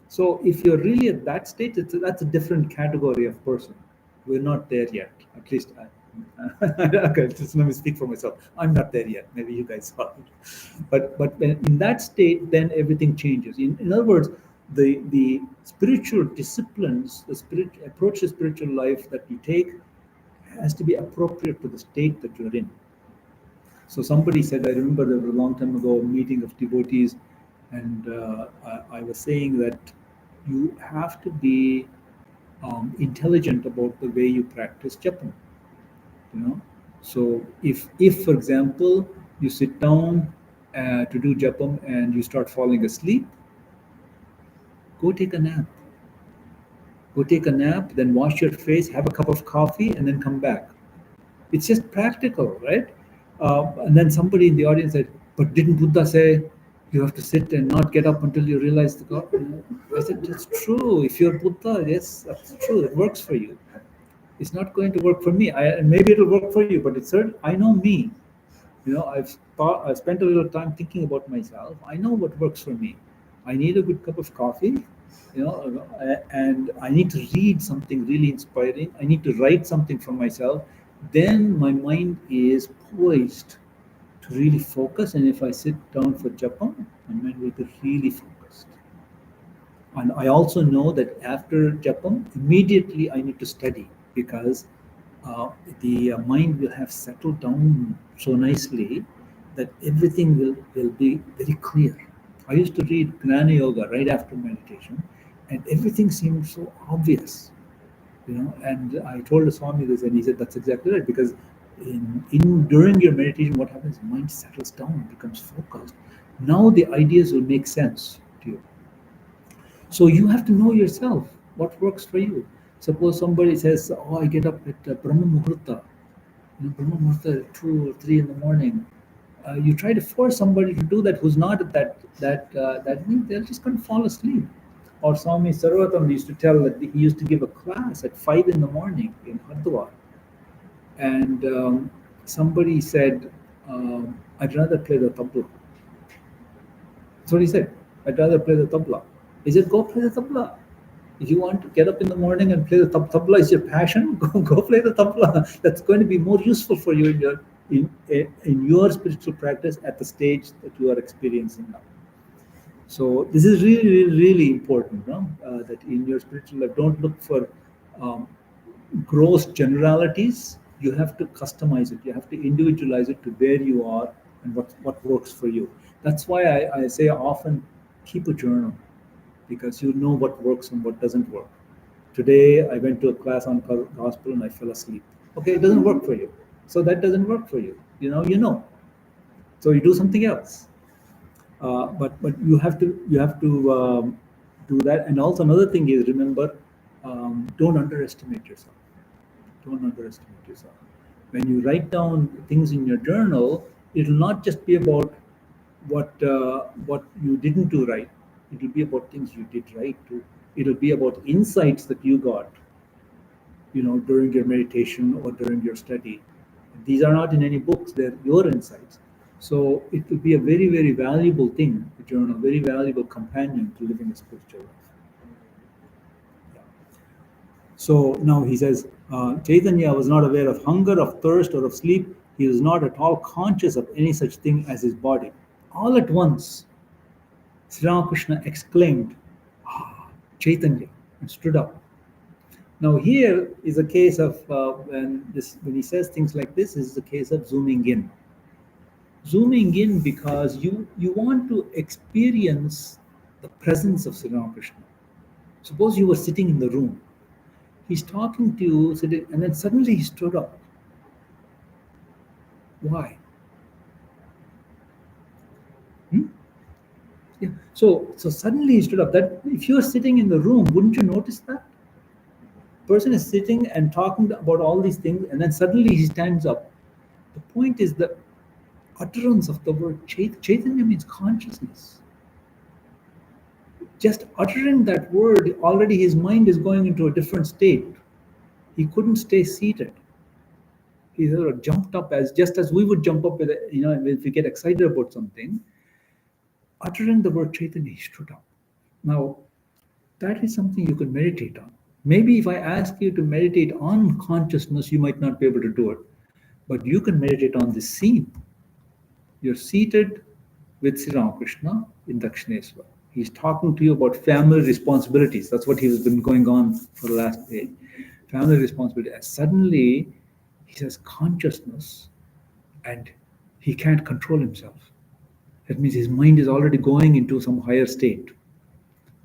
So if you're really at that state, that's a different category of person. We're not there yet. At least okay, just let me speak for myself. I'm not there yet. Maybe you guys are. But in that state, then everything changes. In other words, the spiritual disciplines, the approach to spiritual life that you take has to be appropriate to the state that you're in. So somebody said, I remember there was a long time ago a meeting of devotees, and I was saying that you have to be intelligent about the way you practice japam. You know, so if for example you sit down to do japam and you start falling asleep, go take a nap. Go take a nap, then wash your face, have a cup of coffee, and then come back. It's just practical, right? And then somebody in the audience said, "But didn't Buddha say you have to sit and not get up until you realize the God?" I said, "That's true. If you're Buddha, yes, that's true. It works for you. It's not going to work for me. Maybe it'll work for you, but it's certain. I know me. You know, I've spent a little time thinking about myself. I know what works for me. I need a good cup of coffee, and I need to read something really inspiring. I need to write something for myself. Then my mind is poised to really focus. And if I sit down for japam, my mind will be really focused. And I also know that after japam, immediately I need to study because uh, the mind will have settled down so nicely that everything will be very clear. I used to read Gnana Yoga right after meditation, and everything seemed so obvious, And I told the Swami this, and he said, "That's exactly right." Because in during your meditation, what happens? Mind settles down, becomes focused. Now the ideas will make sense to you. So you have to know yourself what works for you. Suppose somebody says, "Oh, I get up at Brahma Muhurta, Brahma Muhurta at 2 or 3 in the morning." You try to force somebody to do that who's not at that thing, they're just going to fall asleep. Or Swami Sarvatam used to tell that he used to give a class at 5 in the morning in Hardwar, and somebody said, "I'd rather play the tabla." That's what he said. "I'd rather play the tabla." He said, "Go play the tabla. If you want to get up in the morning and play the tabla is your passion, go play the tabla. That's going to be more useful for you in your spiritual practice at the stage that you are experiencing now." So this is really, really, really important, no? That in your spiritual life, don't look for um, gross generalities. You have to customize it. You have to individualize it to where you are and what works for you. That's why I say often, keep a journal, because you know what works and what doesn't work. Today, I went to a class on gospel and I fell asleep. Okay, it doesn't work for you. So that doesn't work for you. You know. So you do something else. But you have to do that. And also another thing is, remember, don't underestimate yourself. Don't underestimate yourself. When you write down things in your journal, it'll not just be about what you didn't do right. It'll be about things you did right too. It'll be about insights that you got, during your meditation or during your study. These are not in any books; they're your insights. So it will be a very, very valuable thing, a journal, very valuable companion to living a spiritual life. Yeah. So now he says, Chaitanya was not aware of hunger, of thirst, or of sleep. He was not at all conscious of any such thing as his body. All at once, Sri Ramakrishna exclaimed, "Ah, Chaitanya," and stood up. Now here is a case of when he says things like this is a case of zooming in because you want to experience the presence of Sri Ramakrishna. Suppose you were sitting in the room, he's talking to you, and then suddenly he stood up. Why? Hmm? Yeah. So suddenly he stood up. That if you're sitting in the room, wouldn't you notice that? Person is sitting and talking about all these things, and then suddenly he stands up. The point is the utterance of the word Chaitanya means consciousness. Just uttering that word, already his mind is going into a different state. He couldn't stay seated. He sort of jumped up as just as we would jump up with, if we get excited about something. Uttering the word Chaitanya, he stood up. Now, that is something you can meditate on. Maybe if I ask you to meditate on consciousness, you might not be able to do it. But you can meditate on this scene. You're seated with Sri Ramakrishna in Dakshineswar. He's talking to you about family responsibilities. That's what he's been going on for the last day. Family responsibility. And suddenly, he says consciousness, and he can't control himself. That means his mind is already going into some higher state.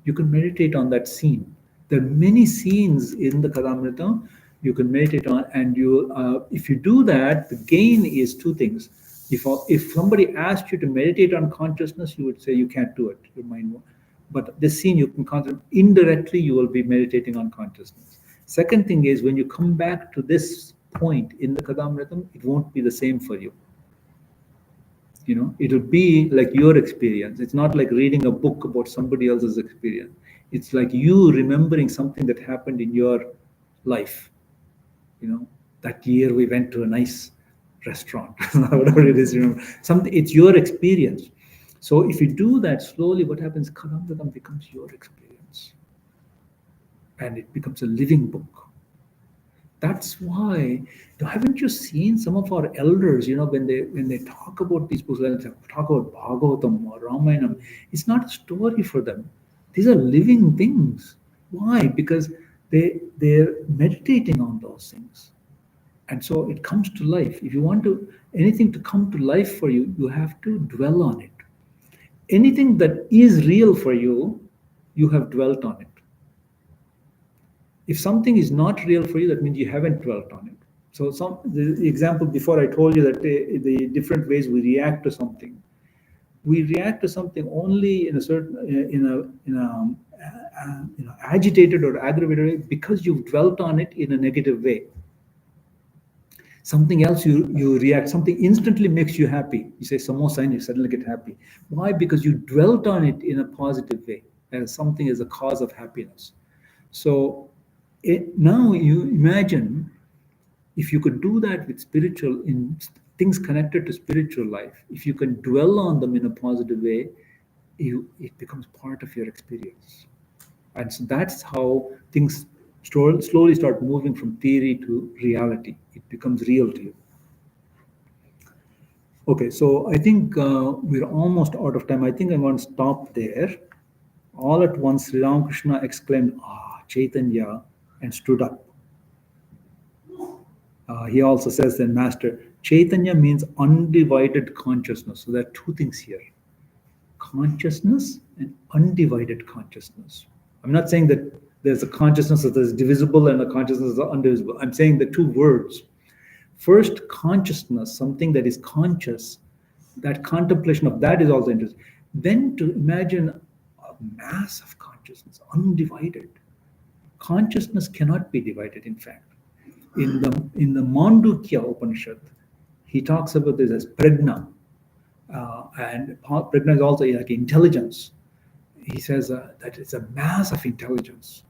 You can meditate on that scene. There are many scenes in the Kadamrita you can meditate on, and if you do that, the gain is two things. If somebody asked you to meditate on consciousness, you would say you can't do it. Your mind won't. But this scene you can concentrate. Indirectly, you will be meditating on consciousness. Second thing is when you come back to this point in the Kadamritam, it won't be the same for you. It'll be like your experience. It's not like reading a book about somebody else's experience. It's like you remembering something that happened in your life. That year we went to a nice restaurant, whatever it is, something, it's your experience. So if you do that slowly, what happens? Kadamritam becomes your experience. And it becomes a living book. That's why, haven't you seen some of our elders, when they talk about these books, when they talk about Bhagavatam or Ramayana, it's not a story for them. These are living things. Why? Because they're meditating on those things. And so it comes to life. If you want anything to come to life for you, you have to dwell on it. Anything that is real for you, you have dwelt on it. If something is not real for you, that means you haven't dwelt on it. So the example before, I told you that the different ways we react to something. We react to something only in a certain agitated or aggravated way because you've dwelt on it in a negative way. Something else you react, something instantly makes you happy. You say samosa and you suddenly get happy. Why? Because you dwelt on it in a positive way, as something as a cause of happiness. So now you imagine if you could do that with spiritual, in things connected to spiritual life, if you can dwell on them in a positive way, it becomes part of your experience. And so that's how things slowly start moving from theory to reality. It becomes real to you. Okay, so I think we're almost out of time. I think I'm going to stop there. All at once, Sri Ramakrishna exclaimed, Chaitanya, and stood up. He also says then, Master, Chaitanya means undivided consciousness. So there are two things here. Consciousness and undivided consciousness. I'm not saying that there's a consciousness that is divisible and a consciousness that is indivisible. I'm saying the two words. First, consciousness, something that is conscious, that contemplation of that is also interesting. Then to imagine a mass of consciousness, undivided. Consciousness cannot be divided, in fact. In the Mandukya Upanishad, he talks about this as prajna. And prajna is also like intelligence. He says that it's a mass of intelligence.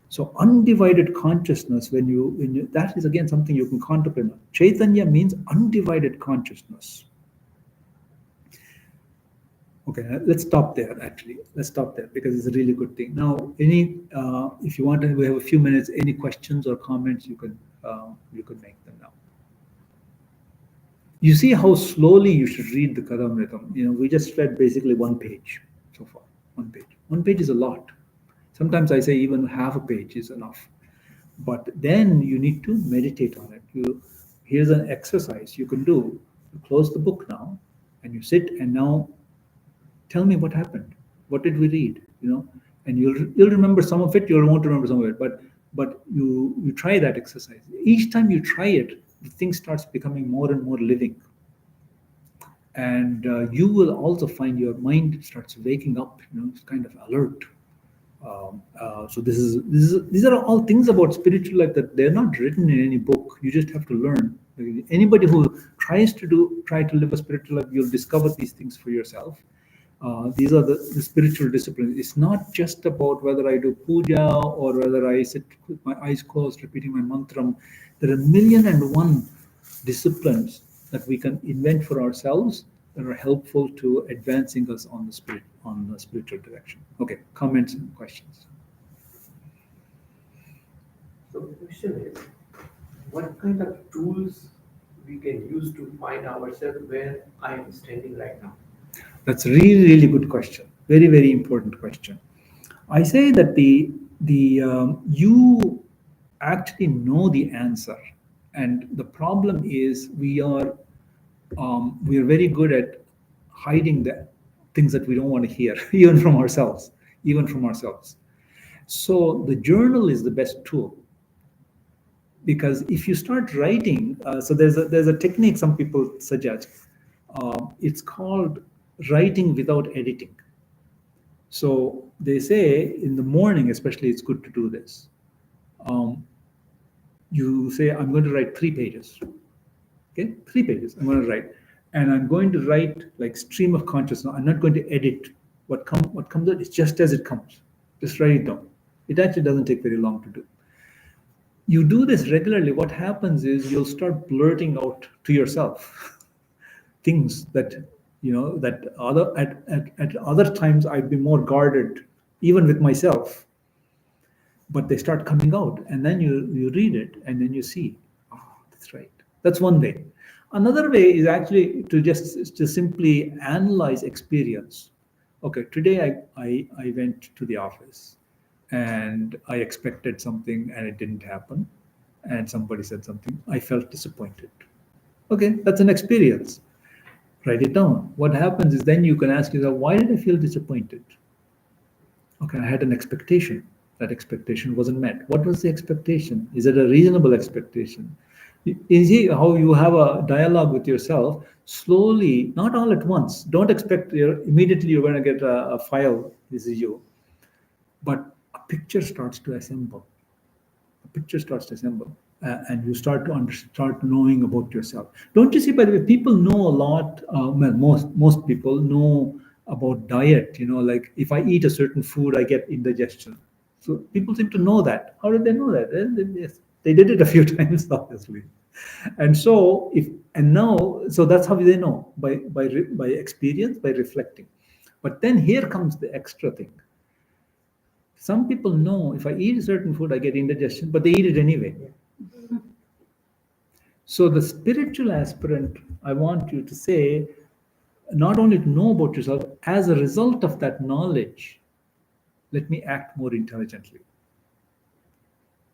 So undivided consciousness, when you that is again something you can contemplate. Chaitanya means undivided consciousness. Okay, let's stop there. Actually, let's stop there because it's a really good thing. Now, if you want to, we have a few minutes. Any questions or comments, you could make them now. You see how slowly you should read the Kadamritam. We just read basically one page so far. One page. One page is a lot. Sometimes I say even half a page is enough. But then you need to meditate on it. Here's an exercise you can do. You close the book now, and you sit, and now tell me what happened. What did we read? And you'll remember some of it. You won't remember some of it, but you try that exercise. Each time you try it, the thing starts becoming more and more living, and you will also find your mind starts waking up. It's kind of alert. So these are all things about spiritual life that they're not written in any book. You just have to learn. Anybody who try to live a spiritual life, you'll discover these things for yourself. These are the spiritual disciplines. It's not just about whether I do puja or whether I sit with my eyes closed repeating my mantram. There are 1,000,001 disciplines that we can invent for ourselves that are helpful to advancing us on the spiritual direction. Okay, comments and questions. So the question is, what kind of tools we can use to find ourselves where I am standing right now? That's a really, really good question. Very, very important question. I say that you actually know the answer, and the problem is we are very good at hiding the things that we don't want to hear, even from ourselves. So the journal is the best tool, because if you start writing, so there's a technique some people suggest. It's called writing without editing. So they say in the morning, especially, it's good to do this. You say, I'm going to write 3 pages. Okay, 3 pages I'm going to write, and I'm going to write like stream of consciousness. I'm not going to edit what comes out. It's just as it comes. Just write it down. It actually doesn't take very long to do. You do this regularly, what happens is you'll start blurting out to yourself things that at other times I'd be more guarded, even with myself. But they start coming out, and then you read it, and then you see, oh, that's right. That's one way. Another way is actually to simply analyze experience. Okay, today I went to the office, and I expected something, and it didn't happen, and somebody said something. I felt disappointed. Okay, that's an experience. Write it down. What happens is then you can ask yourself, why did I feel disappointed? Okay, I had an expectation. That expectation wasn't met. What was the expectation? Is it a reasonable expectation? You see how you have a dialogue with yourself slowly, not all at once. Don't expect immediately you're going to get a file. This is you. But a picture starts to assemble. And you start knowing about yourself. Don't you see? By the way, people know a lot. Most people know about diet. Like if I eat a certain food, I get indigestion. So people seem to know that. How did they know that? They did it a few times, obviously. And so so that's how they know, by experience, by reflecting. But then here comes the extra thing. Some people know if I eat a certain food, I get indigestion, but they eat it anyway. So the spiritual aspirant, I want you to say, not only to know about yourself, as a result of that knowledge, let me act more intelligently.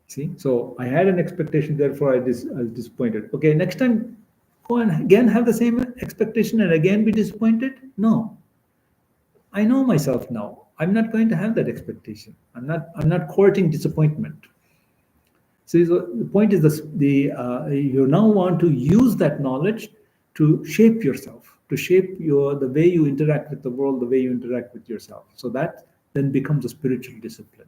See, so I had an expectation, therefore I was disappointed. Okay, next time, go and again have the same expectation and again be disappointed? No. I know myself now. I'm not going to have that expectation. I'm not courting disappointment. So the point is this: you now want to use that knowledge to shape yourself, to shape the way you interact with the world, the way you interact with yourself. So that then becomes a spiritual discipline.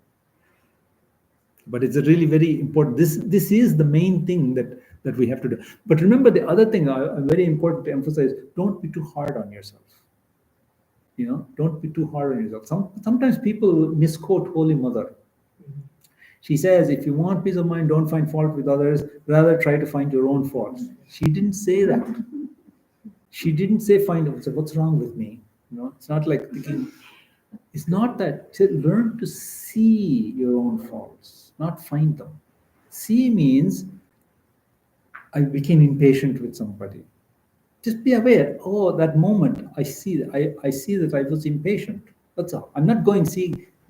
But it's a really very important. This is the main thing that we have to do. But remember, the other thing very important to emphasize: don't be too hard on yourself. Don't be too hard on yourself. Sometimes people misquote Holy Mother. She says, if you want peace of mind, don't find fault with others. Rather, try to find your own faults. She didn't say that. She didn't say, what's wrong with me? It's not like thinking. It's not that. She said, learn to see your own faults, not find them. See means I became impatient with somebody. Just be aware. Oh, that moment, I see that I was impatient. That's all. I'm not going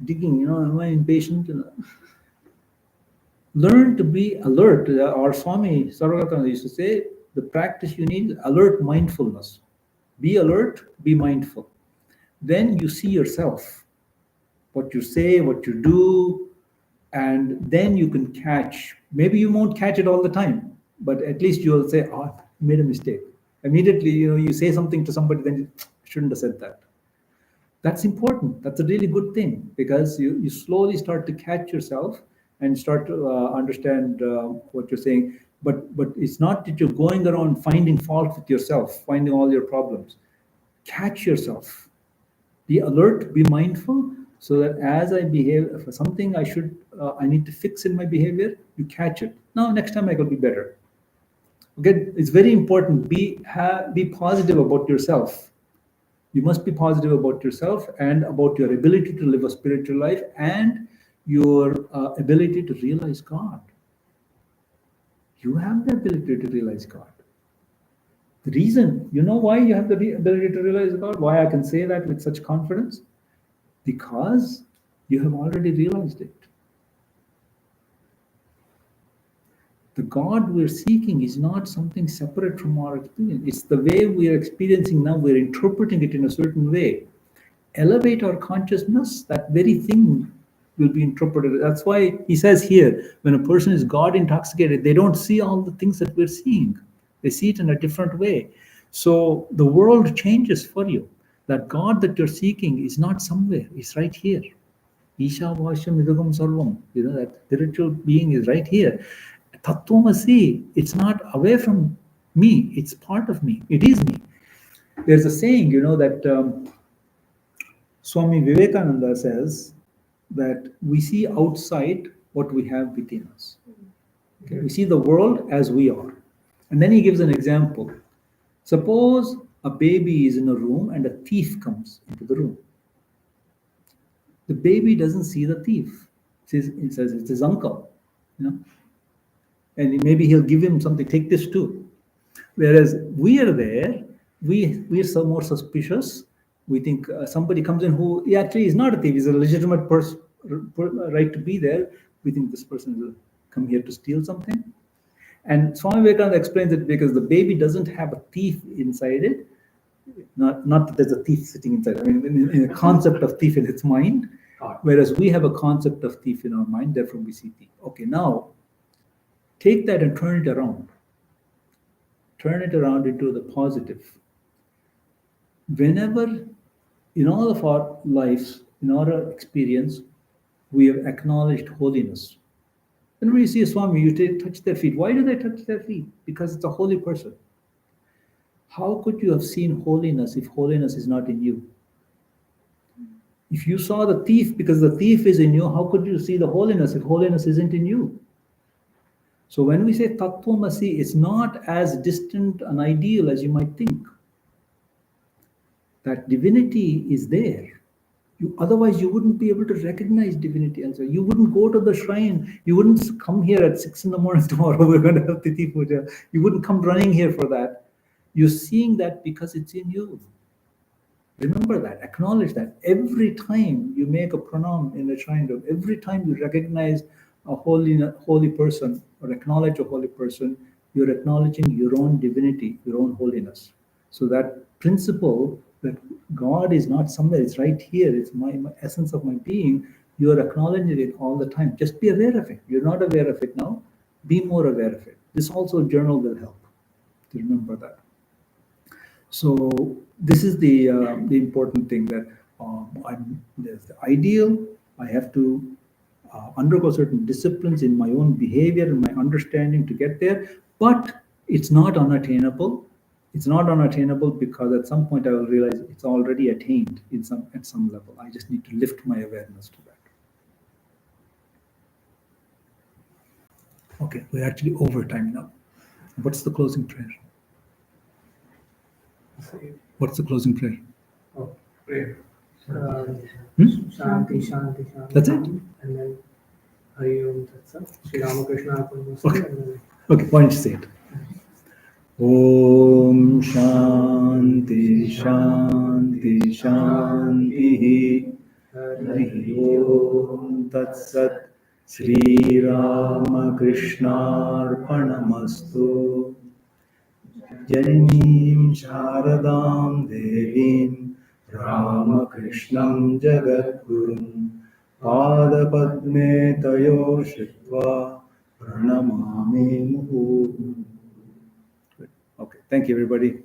digging. Am I impatient? Learn to be alert. Our Swami Sarvagata used to say, the practice you need is alert mindfulness. Be alert, be mindful. Then you see yourself, what you say, what you do, and then you can catch. Maybe you won't catch it all the time, but at least you'll say, "Oh, I made a mistake." Immediately, you say something to somebody, then you shouldn't have said that. That's important. That's a really good thing because you slowly start to catch yourself and start to understand what you're saying. But it's not that you're going around finding fault with yourself, finding all your problems. Catch yourself. Be alert. Be mindful. So that as I behave, for something I need to fix in my behavior, you catch it. Now, next time I will be better. Okay, it's very important. Be positive about yourself. You must be positive about yourself and about your ability to live a spiritual life and your ability to realize God. You have the ability to realize God. The reason, you know why you have the ability to realize God? Why I can say that with such confidence? Because you have already realized it. The God we're seeking is not something separate from our experience. It's the way we are experiencing now, we're interpreting it in a certain way. Elevate our consciousness, that very thing will be interpreted. That's why he says here, when a person is God intoxicated, they don't see all the things that we're seeing. They see it in a different way. So the world changes for you. That God that you're seeking is not somewhere, it's right here. Isha Vashyam Idagam Sarvam. That spiritual being is right here. Tattvamasi, it's not away from me, it's part of me, it is me. There's a saying, that Swami Vivekananda says that we see outside what we have within us. Okay? We see the world as we are. And then he gives an example. Suppose a baby is in a room and a thief comes into the room. The baby doesn't see the thief. He says it's his uncle. And maybe he'll give him something, take this too. Whereas we are there, we are so more suspicious. We think somebody comes in who actually is not a thief, is a legitimate person, right to be there. We think this person will come here to steal something. And Swami Vivekananda explains it because the baby doesn't have a thief inside it. Not that there's a thief sitting inside. I mean, in a concept of thief in its mind, whereas we have a concept of thief in our mind. Therefore, we see thief. Okay, now take that and turn it around. Turn it around into the positive. Whenever, in all of our lives, in our experience, we have acknowledged holiness. Whenever you see a Swami, you touch their feet. Why do they touch their feet? Because it's a holy person. How could you have seen holiness if holiness is not in you? If you saw the thief because the thief is in you, how could you see the holiness if holiness isn't in you? So when we say Tattvamasi, it's not as distant an ideal as you might think. That divinity is there. Otherwise, you wouldn't be able to recognize divinity. And so you wouldn't go to the shrine. You wouldn't come here at 6 in the morning tomorrow. We're going to have Tithi Puja. You wouldn't come running here for that. You're seeing that because it's in you. Remember that. Acknowledge that. Every time you make a pranam in the shrine room, every time you recognize a holy person or acknowledge a holy person, you're acknowledging your own divinity, your own holiness. So that principle that God is not somewhere, it's right here, it's my essence of my being, you're acknowledging it all the time. Just be aware of it. You're not aware of it now, be more aware of it. This also journal will help to remember that. So this is the important thing, that there's the ideal. I have to undergo certain disciplines in my own behavior and my understanding to get there, but it's not unattainable. It's not unattainable because at some point I will realize it's already attained at some level. I just need to lift my awareness to that. Okay, we're actually over time now. What's the closing prayer? What's the closing prayer? Oh, prayer. Shanti, Shanti, Shanti. That's it? And then Hari Om Tat Sat. Sri Ramakrishna Order of India. Okay, why don't you say it? Om Shanti Shanti Shanti Hari Om Tat Sat. Sri Ramakrishnaarpanamastu. Jannim Sharadam Devim Ramakrishnam Jagadgurum Padapadme Tayo Shritva Pranamami Muhu. Good. Okay, thank you, everybody.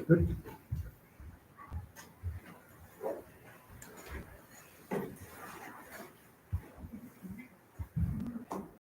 Good.